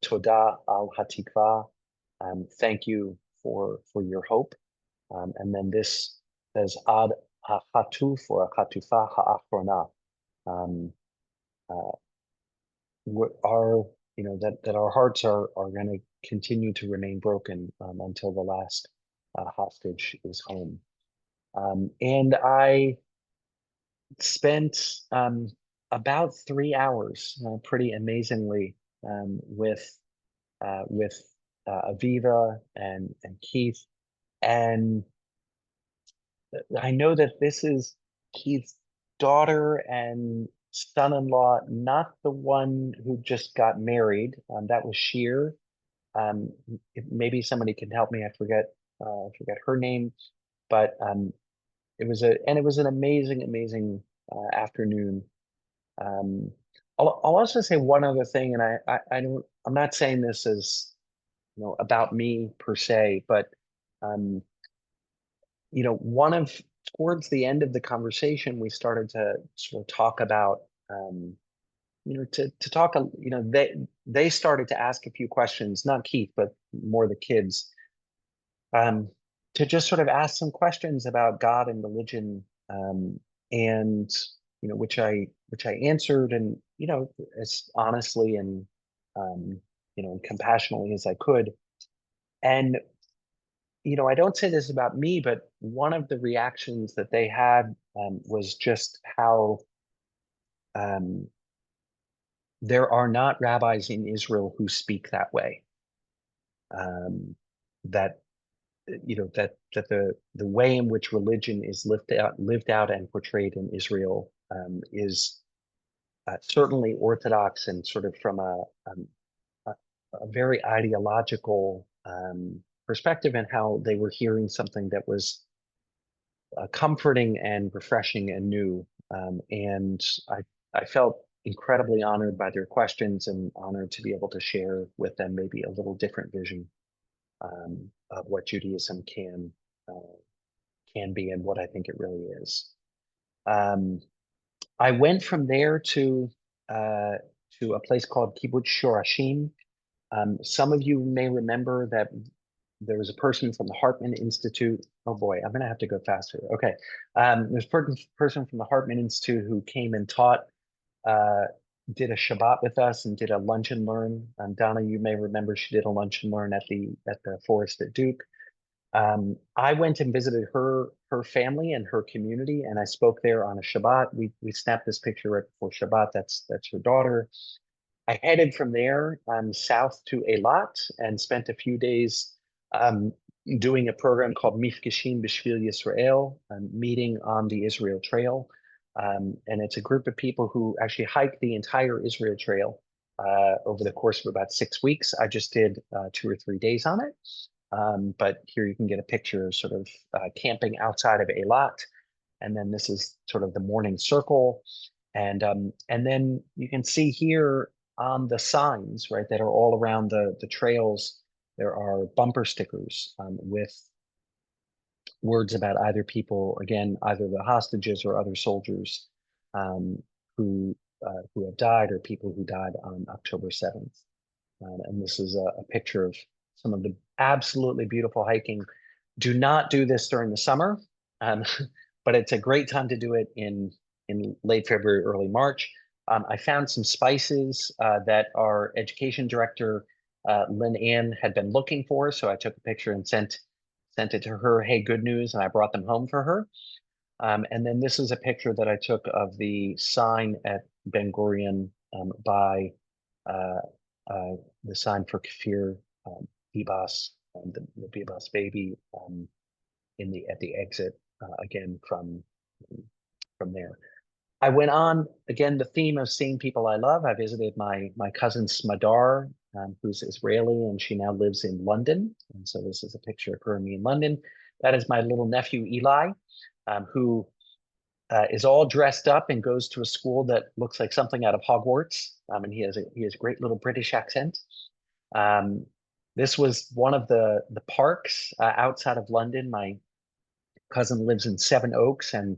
Toda al Hatikva. Thank you for your hope. And then this says Ad HaChatuf or HaChatufa HaAchrona. Um, uh, our that our hearts are going to continue to remain broken until the last hostage is home. And I spent about 3 hours, pretty amazingly, with Aviva and Keith. And I know that this is Keith's daughter and son-in-law, not the one who just got married. That was Sheer. Maybe somebody can help me. I forget her name, but it was an amazing afternoon. Um, I'll also say one other thing, and I'm not saying this as about me per se, but um, one of towards the end of the conversation, we started to sort of talk about to talk they started to ask a few questions, not Keith, but more the kids, um, to just sort of ask some questions about God and religion, and which I answered, and as honestly and um, compassionately as I could. And I don't say this about me, but one of the reactions that they had was just how um, there are not rabbis in Israel who speak that way. That the way in which religion is lived out and portrayed in Israel is certainly orthodox, and sort of from a, a very ideological perspective, and how they were hearing something that was comforting and refreshing and new. And I felt incredibly honored by their questions, and honored to be able to share with them maybe a little different vision of what Judaism can be, and what I think it really is. Um, I went from there uh, to a place called Kibbutz Shorashim. Some of you may remember that there was a person from the Hartman Institute. Oh boy, I'm going to have to go faster. Okay. There's a person from the Hartman Institute who came and taught, uh, did a Shabbat with us, and did a lunch and learn. Donna, you may remember she did a lunch and learn at the Forest at Duke. I went and visited her family and her community, and I spoke there on a Shabbat. We snapped this picture right before Shabbat. That's her daughter. I headed from there south to Eilat, and spent a few days um, doing a program called Mifkashim B'Shvil Yisrael, meeting on the Israel Trail. And it's a group of people who actually hike the entire Israel Trail over the course of about 6 weeks. I just did 2 or 3 days on it. But here you can get a picture, sort of camping outside of Eilat. And then this is sort of the morning circle. And then you can see here on the signs, right, that are all around the trails, there are bumper stickers with words about either people, again, either the hostages or other soldiers, um, who who have died or people who died on October 7th. And this is a picture of some of the absolutely beautiful hiking. Do not do this during the summer, um, but it's a great time to do it in late February, early March. I found some spices that our education director, Lynn Ann, had been looking for. So I took a picture and sent it to her. Hey, good news. And I brought them home for her. And then this is a picture that I took of the sign at Ben Gurion by uh, the sign for Kfir Bibas, the Bibas baby at the exit again from there. I went on again the theme of seeing people I love. I visited my cousin Smadar, who's Israeli, and she now lives in London. And so this is a picture of her and me in London. That is my little nephew Eli, who is all dressed up and goes to a school that looks like something out of Hogwarts. And he has a great little British accent. Um, this was one of the parks outside of London. My cousin lives in Seven Oaks, and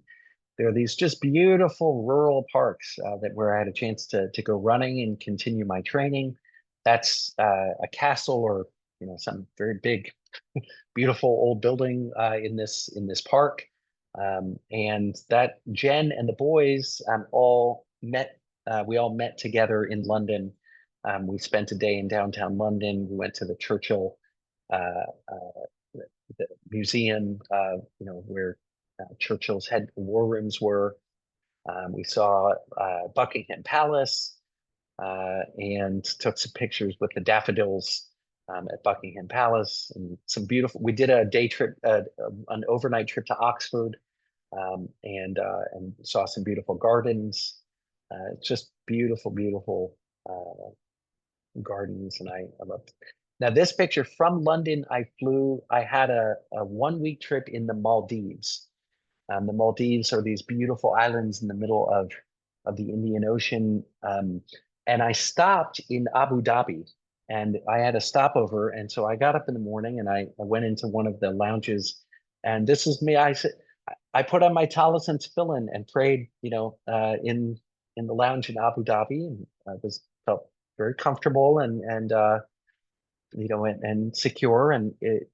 there are these just beautiful rural parks where I had a chance to go running and continue my training. That's a castle or some very big, beautiful old building in this park. And that Jen and the boys all met. We all met together in London. We spent a day in downtown London. We went to the Churchill the museum, where Churchill's head war rooms were. We saw Buckingham Palace and took some pictures with the daffodils at Buckingham Palace and some beautiful. We did a day trip, an overnight trip to Oxford, and saw some beautiful gardens. Just beautiful, beautiful gardens, and I loved. Now this picture from London, I had a 1 week trip in the Maldives. The Maldives are these beautiful islands in the middle of the Indian Ocean. And I stopped in Abu Dhabi, and I had a stopover. And so I got up in the morning and I went into one of the lounges, and this is me. I put on my talis and tefillin and prayed, in the lounge in Abu Dhabi, and I felt very comfortable and secure. And the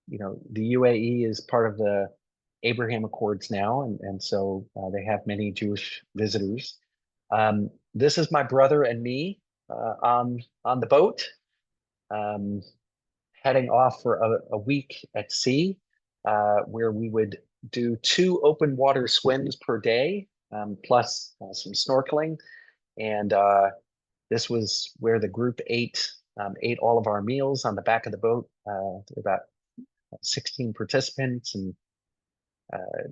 UAE is part of the Abraham Accords now, and so they have many Jewish visitors. This is my brother and me on the boat, um, heading off for a week at sea, where we would do 2 open water swims per day, plus some snorkeling. And this was where the group ate all of our meals on the back of the boat. About 16 participants and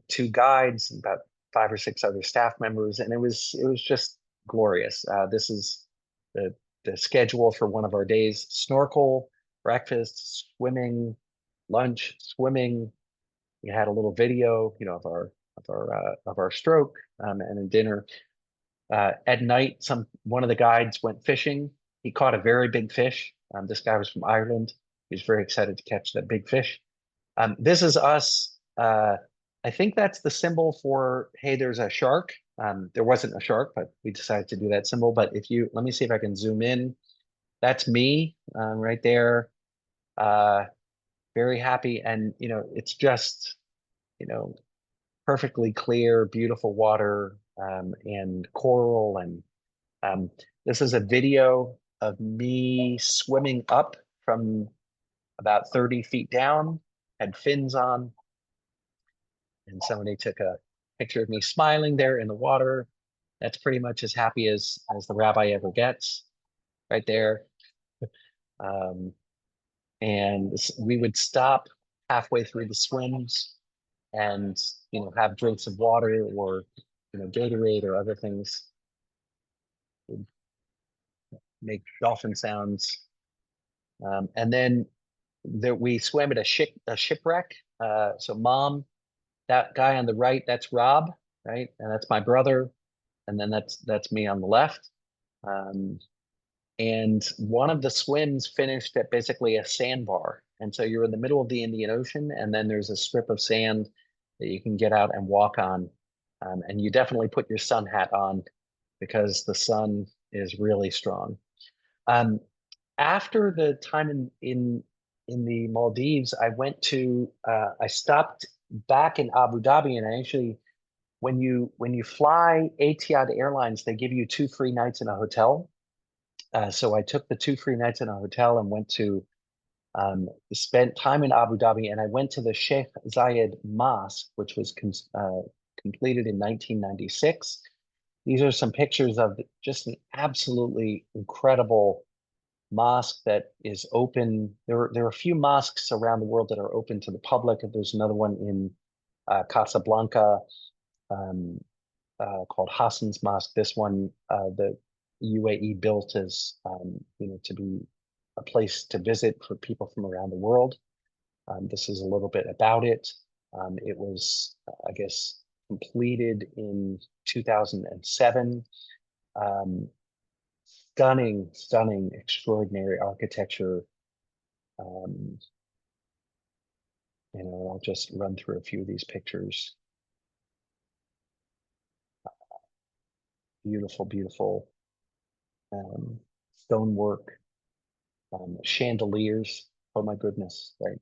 2 guides, and about 5 or 6 other staff members, and it was just glorious. This is the schedule for one of our days: snorkel, breakfast, swimming, lunch, swimming. We had a little video, of our stroke, and a dinner. At night, one of the guides went fishing. He caught a very big fish. This guy was from Ireland. He was very excited to catch that big fish. This is us. I think that's the symbol for, hey, there's a shark. There wasn't a shark, but we decided to do that symbol. But let me see if I can zoom in. That's me right there. Very happy. And, it's just, perfectly clear, beautiful water and coral. And this is a video of me swimming up from about 30 feet down, had fins on. And somebody took a picture of me smiling there in the water. That's pretty much as happy as the rabbi ever gets, right there. And we would stop halfway through the swims and have drinks of water or Gatorade or other things. We'd make dolphin sounds, and then we swam at a shipwreck. So mom. That guy on the right, that's Rob, right? And that's my brother. And then that's me on the left. And one of the swims finished at basically a sandbar. And so you're in the middle of the Indian Ocean, and then there's a strip of sand that you can get out and walk on. And you definitely put your sun hat on because the sun is really strong. Um, After the time in the Maldives, I stopped back in Abu Dhabi, and I actually when you fly Etihad Airlines, they give you 2 free nights in a hotel. So I took the 2 free nights in a hotel and went to spent time in Abu Dhabi, and I went to the Sheikh Zayed Mosque, which was completed in 1996. These are some pictures of just an absolutely incredible mosque that is open. There are a few mosques around the world that are open to the public. There's another one in Casablanca um, called Hassan's Mosque. This one, the UAE built as to be a place to visit for people from around the world. This is a little bit about it. It was, I guess, completed in 2007. Um, stunning, extraordinary architecture. Um, I'll just run through a few of these pictures. Beautiful stonework, chandeliers. Oh my goodness, right?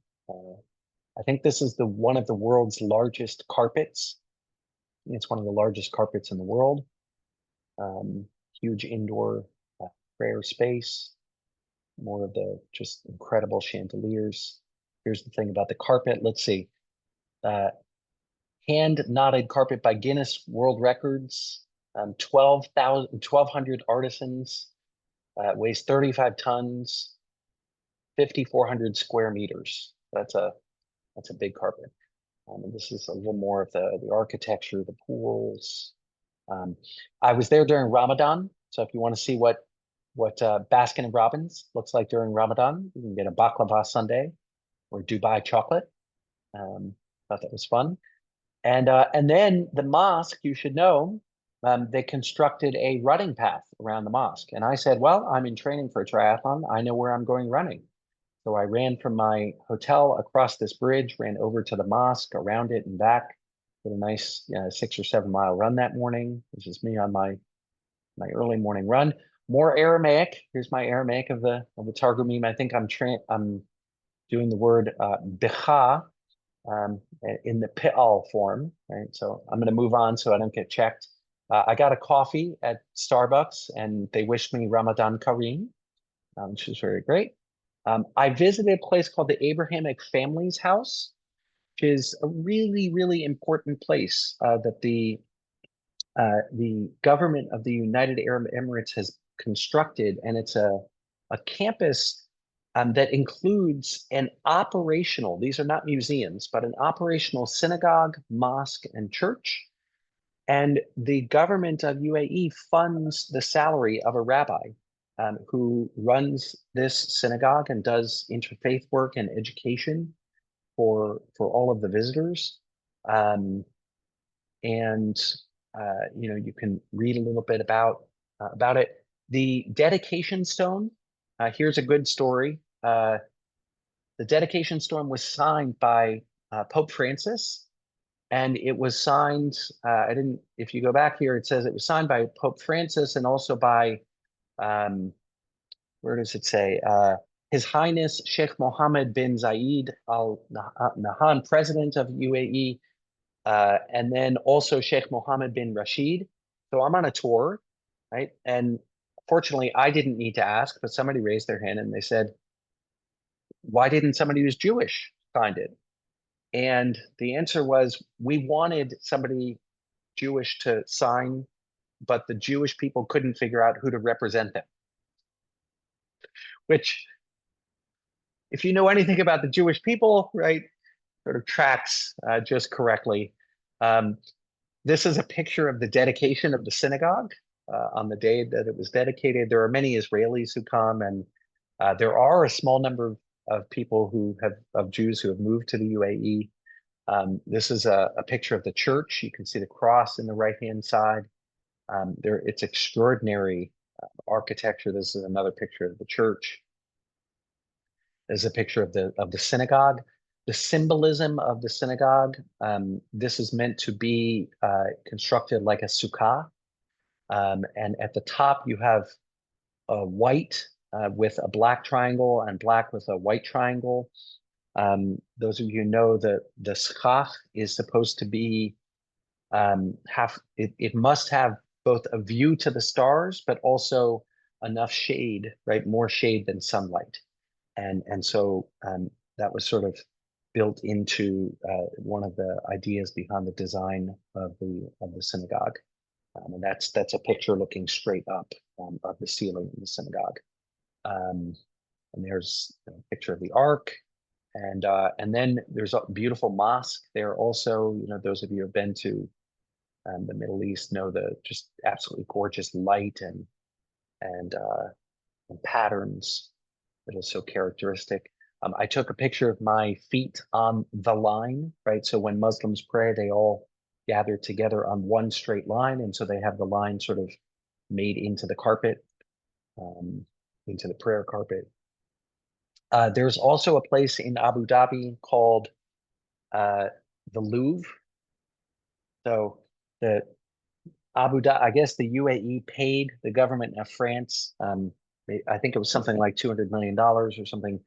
I think this is the one of the world's largest carpets. It's one of the largest carpets in the world. Huge indoor prayer space. More of the just incredible chandeliers. Here's the thing about the carpet. Let's see. Hand knotted carpet by Guinness World Records. 1,200 artisans. Weighs 35 tons. 5,400 square meters. That's a big carpet. And this is a little more of the architecture, the pools. I was there during Ramadan, so if you want to see what Baskin and Robbins looks like during Ramadan, you can get a baklava sundae or Dubai chocolate. Thought that was fun. And then the mosque, you should know, they constructed a running path around the mosque. And I said, well, I'm in training for a triathlon. I know where I'm going running. So I ran from my hotel across this bridge, ran over to the mosque, around it and back. Did a nice 6 or 7 mile run that morning. This is me on my early morning run. More Aramaic. Here's my Aramaic of the Targumim. I think I'm doing the word bicha in the pi'al form, right? So I'm going to move on so I don't get checked. I got a coffee at Starbucks, and they wished me Ramadan Kareem, which is very great. I visited a place called the Abrahamic Family's House, which is a really important place that the government of the United Arab Emirates has constructed, and it's a campus that includes an operational, these are not museums, but an operational synagogue, mosque, and church. And the government of UAE funds the salary of a rabbi who runs this synagogue and does interfaith work and education for all of the visitors. And you can read a little bit about it. The dedication stone. Here's a good story. The dedication stone was signed by Pope Francis, and it was signed. If you go back here, it says it was signed by Pope Francis and also by, where does it say? His Highness Sheikh Mohammed bin Zayed Al Nahyan, President of UAE, and then also Sheikh Mohammed bin Rashid. So I'm on a tour, right? And fortunately, I didn't need to ask, but somebody raised their hand and they said, why didn't somebody who's Jewish find it? And the answer was, we wanted somebody Jewish to sign, but the Jewish people couldn't figure out who to represent them. Which, if you know anything about the Jewish people, right, sort of tracks just correctly. This is a picture of the dedication of the synagogue on the day that it was dedicated. There are many Israelis who come, and there are a small number of people of Jews who have moved to the UAE. This is a picture of the church. You can see the cross in the right-hand side. It's extraordinary architecture. This is another picture of the church. This is a picture of the synagogue. The symbolism of the synagogue. This is meant to be constructed like a sukkah. And at the top, you have a white with a black triangle and black with a white triangle. Those of you who know that the schach is supposed to be it must have both a view to the stars, but also enough shade, right? More shade than sunlight. And so that was sort of built into one of the ideas behind the design of the synagogue. And that's a picture looking straight up of the ceiling in the synagogue. Um, and there's a picture of the ark, and then there's a beautiful mosque there also. Those of you who have been to the Middle East know the just absolutely gorgeous light and patterns that is so characteristic. I took a picture of my feet on the line, right? So when Muslims pray, they all gather together on one straight line, and so they have the line sort of made into the carpet, into the prayer carpet. There's also a place in Abu Dhabi called the Louvre. So the Abu Dhabi, I guess the UAE paid the government of France. I think it was something like $200 million or something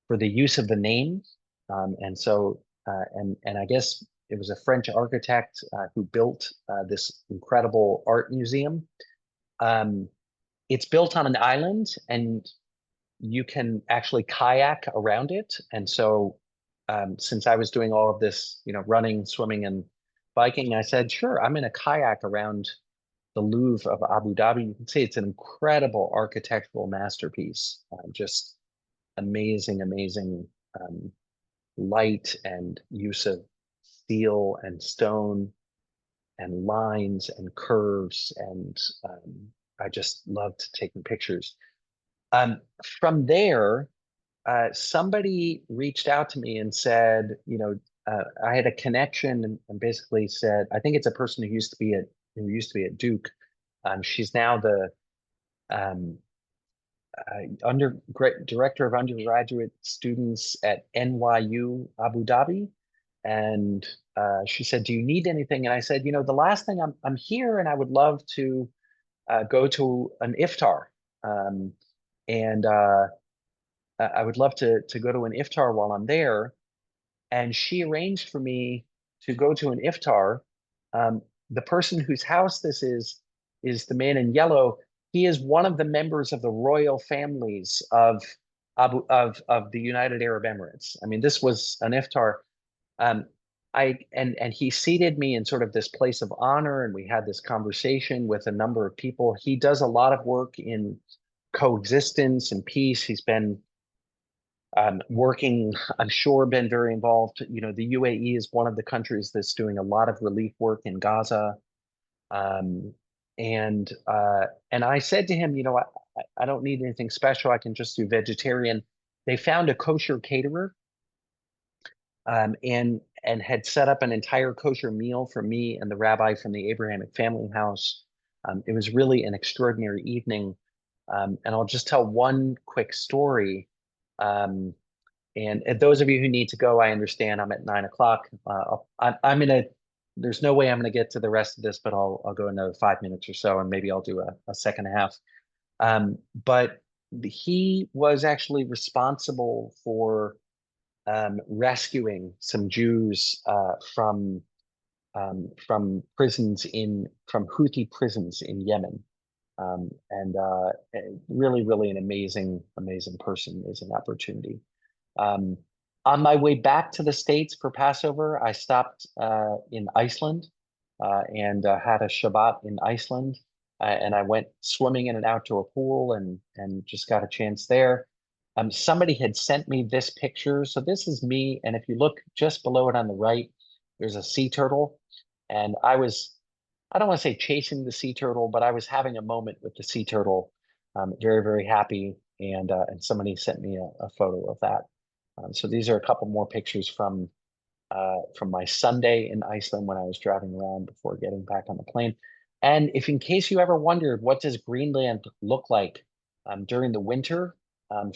for the use of the name. And so, and I guess it was a French architect who built this incredible art museum. It's built on an island, and you can actually kayak around it. And so, since I was doing all of this, running, swimming, and biking, I said, sure, I'm in a kayak around the Louvre of Abu Dhabi. You can see it's an incredible architectural masterpiece. Just amazing, amazing light and use of steel and stone and lines and curves. And I just loved taking pictures. From there, somebody reached out to me and said, I had a connection and basically said, I think it's a person who used to be at Duke. She's now the director of undergraduate students at NYU Abu Dhabi. And she said, "Do you need anything?" And I said, "The last thing I'm here, and I would love to go to an iftar, and I would love to go to an iftar while I'm there." And she arranged for me to go to an iftar. The person whose house this is the man in yellow. He is one of the members of the royal families of the United Arab Emirates. I mean, this was an iftar. Um, and he seated me in sort of this place of honor, and we had this conversation with a number of people. He does a lot of work in coexistence and peace. He's been working, I'm sure, been very involved. The UAE is one of the countries that's doing a lot of relief work in Gaza. Um, and I said to him, I don't need anything special. I can just do vegetarian. They found a kosher caterer, and had set up an entire kosher meal for me and the rabbi from the Abrahamic Family House. It was really an extraordinary evening. And I'll just tell one quick story. And those of you who need to go, I understand. I'm at 9 o'clock. I'm in a. There's no way I'm going to get to the rest of this, but I'll go another 5 minutes or so, and maybe I'll do a second half. But he was actually responsible for rescuing some Jews from Houthi prisons in Yemen. And really, really an amazing, amazing person, is an opportunity. On my way back to the States for Passover, I stopped in Iceland and had a Shabbat in Iceland. And I went swimming in an outdoor pool and just got a chance there. Somebody had sent me this picture. So this is me. And if you look just below it on the right, there's a sea turtle. And I don't want to say chasing the sea turtle, but I was having a moment with the sea turtle. Very, very happy. And somebody sent me a photo of that. So these are a couple more pictures from my Sunday in Iceland when I was driving around before getting back on the plane. And if in case you ever wondered, what does Greenland look like during the winter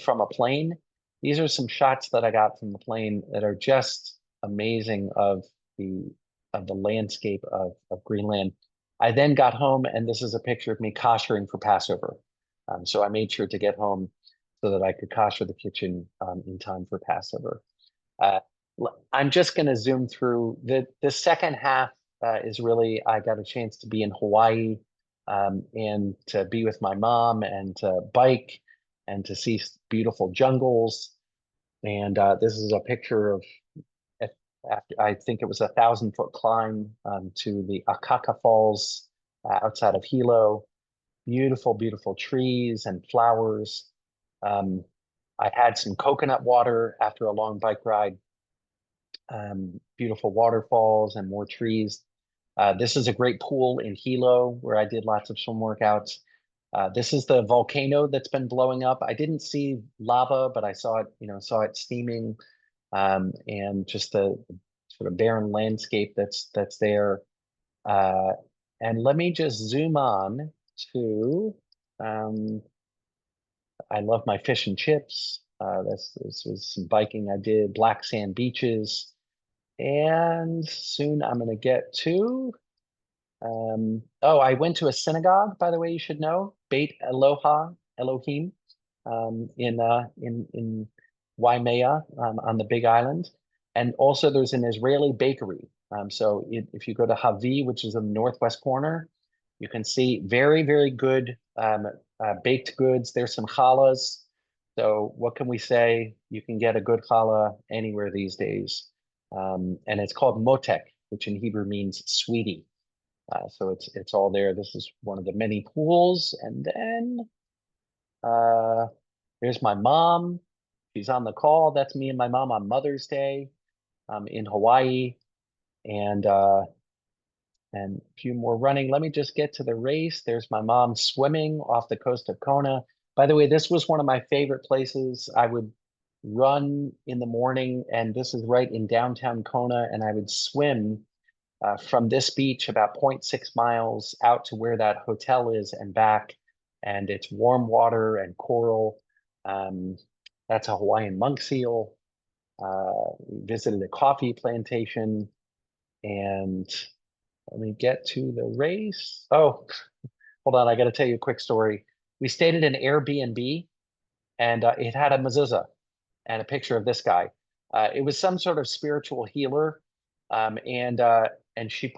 from a plane? These are some shots that I got from the plane that are just amazing of the landscape of Greenland. I then got home, and this is a picture of me koshering for Passover. So I made sure to get home so that I could kosher the kitchen in time for Passover. Uh, I'm just going to zoom through the second half. Is really, I got a chance to be in Hawaii, and to be with my mom and to bike and to see beautiful jungles. And this is a picture of, after, I think it was 1,000-foot climb to the Akaka Falls outside of Hilo. Beautiful, beautiful trees and flowers. Um, I had some coconut water after a long bike ride. Beautiful waterfalls and more trees. This is a great pool in Hilo where I did lots of swim workouts. This is the volcano that's been blowing up. I didn't see lava, but I saw it, saw it steaming, and just the sort of barren landscape that's there. Uh, and let me just zoom on to, I love my fish and chips. This was some biking I did, black sand beaches. And soon I'm going to get to, oh, I went to a synagogue, by the way, you should know, Beit Elohim, in Waimea, on the Big Island. And also there's an Israeli bakery. So if you go to Havi, which is in the northwest corner, you can see very, very good baked goods. There's some challahs. So what can we say? You can get a good challah anywhere these days. And it's called motek, which in Hebrew means sweetie. So it's all there. This is one of the many pools. And then there's my mom. She's on the call. That's me and my mom on Mother's Day in Hawaii. And a few more running. Let me just get to the race. There's my mom swimming off the coast of Kona. By the way, this was one of my favorite places. I would run in the morning, and this is right in downtown Kona, and I would swim from this beach about 0.6 miles out to where that hotel is and back. And it's warm water and coral. That's a Hawaiian monk seal. We visited a coffee plantation, and let me get to the race. Oh, hold on. I got to tell you a quick story. We stayed at an Airbnb, and it had a mezuzah and a picture of this guy. It was some sort of spiritual healer, and she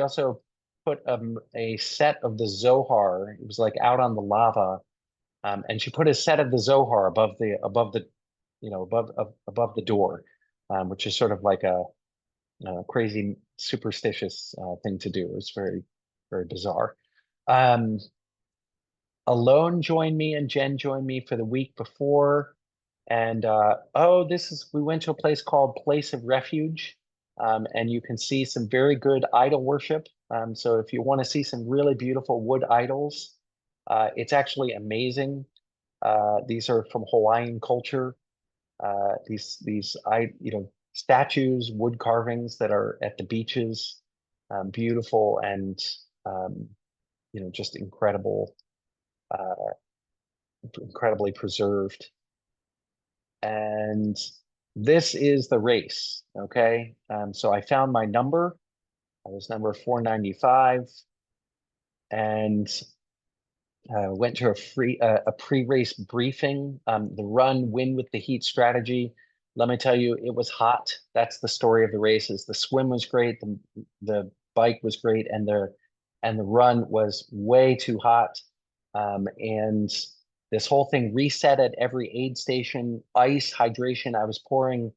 also put a set of the Zohar. It was like out on the lava, and she put a set of the Zohar above the above the door, which is sort of like a crazy superstitious thing to do. It was very, very bizarre. Um, Alone joined me and Jen joined me for the week before. And we went to a place called Place of Refuge. And you can see some very good idol worship. So if you want to see some really beautiful wood idols, it's actually amazing. These are from Hawaiian culture. These statues, wood carvings that are at the beaches, beautiful and just incredibly preserved. And this is the race. Okay, so I found my number. I was number 495, and went to a pre-race briefing. The run, win with the heat strategy. Let me tell you, it was hot. That's the story of the races. The swim was great, the bike was great, and the run was way too hot. And this whole thing reset at every aid station. Ice hydration. I was pouring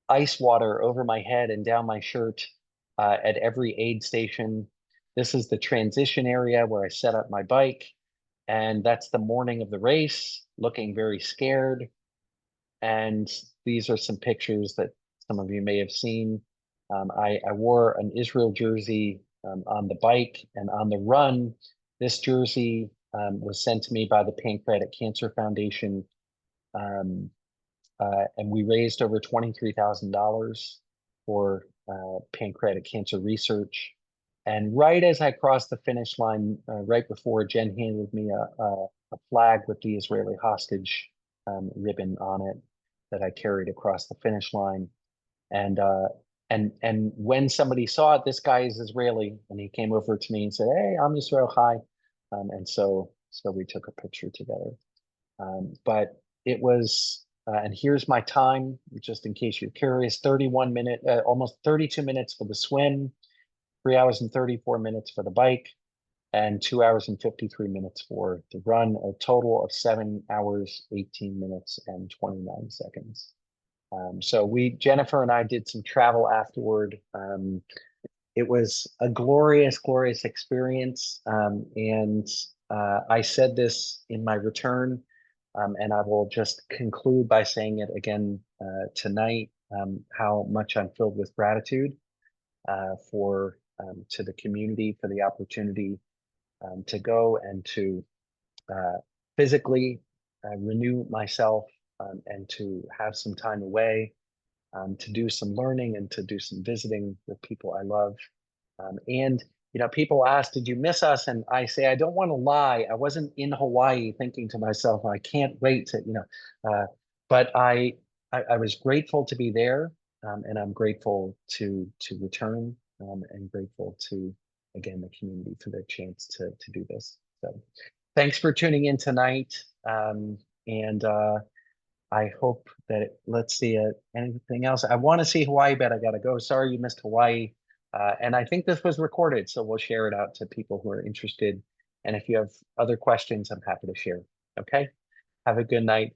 ice water over my head and down my shirt at every aid station. This is the transition area where I set up my bike. And that's the morning of the race, looking very scared. And these are some pictures that some of you may have seen. I wore an Israel jersey on the bike, and on the run. This jersey was sent to me by the Pancreatic Cancer Foundation. And we raised over $23,000 for pancreatic cancer research. And right as I crossed the finish line, right before, Jen handed me a flag with the Israeli hostage ribbon on it that I carried across the finish line. And And when somebody saw it, this guy is Israeli, and he came over to me and said, "Hey, I'm Israel. Hi." And so we took a picture together. But it was, and here's my time, just in case you're curious: almost 32 minutes for the swim, 3 hours and 34 minutes for the bike, and 2 hours and 53 minutes for the run. A total of 7 hours, 18 minutes, and 29 seconds. So Jennifer and I did some travel afterward. It was a glorious, glorious experience. And I said this in my return, and I will just conclude by saying it again tonight, how much I'm filled with gratitude for to the community for the opportunity to go and to physically renew myself, and to have some time away, to do some learning and to do some visiting with people I love. And people ask, "Did you miss us?" And I say, I don't want to lie. I wasn't in Hawaii thinking to myself, "I can't wait to," but I was grateful to be there, and I'm grateful to return, and grateful to, again, the community for the chance to do this. So thanks for tuning in tonight. And I hope that, let's see, anything else. I want to see Hawaii, but I got to go. Sorry you missed Hawaii. And I think this was recorded, so we'll share it out to people who are interested. And if you have other questions, I'm happy to share. Okay. Have a good night.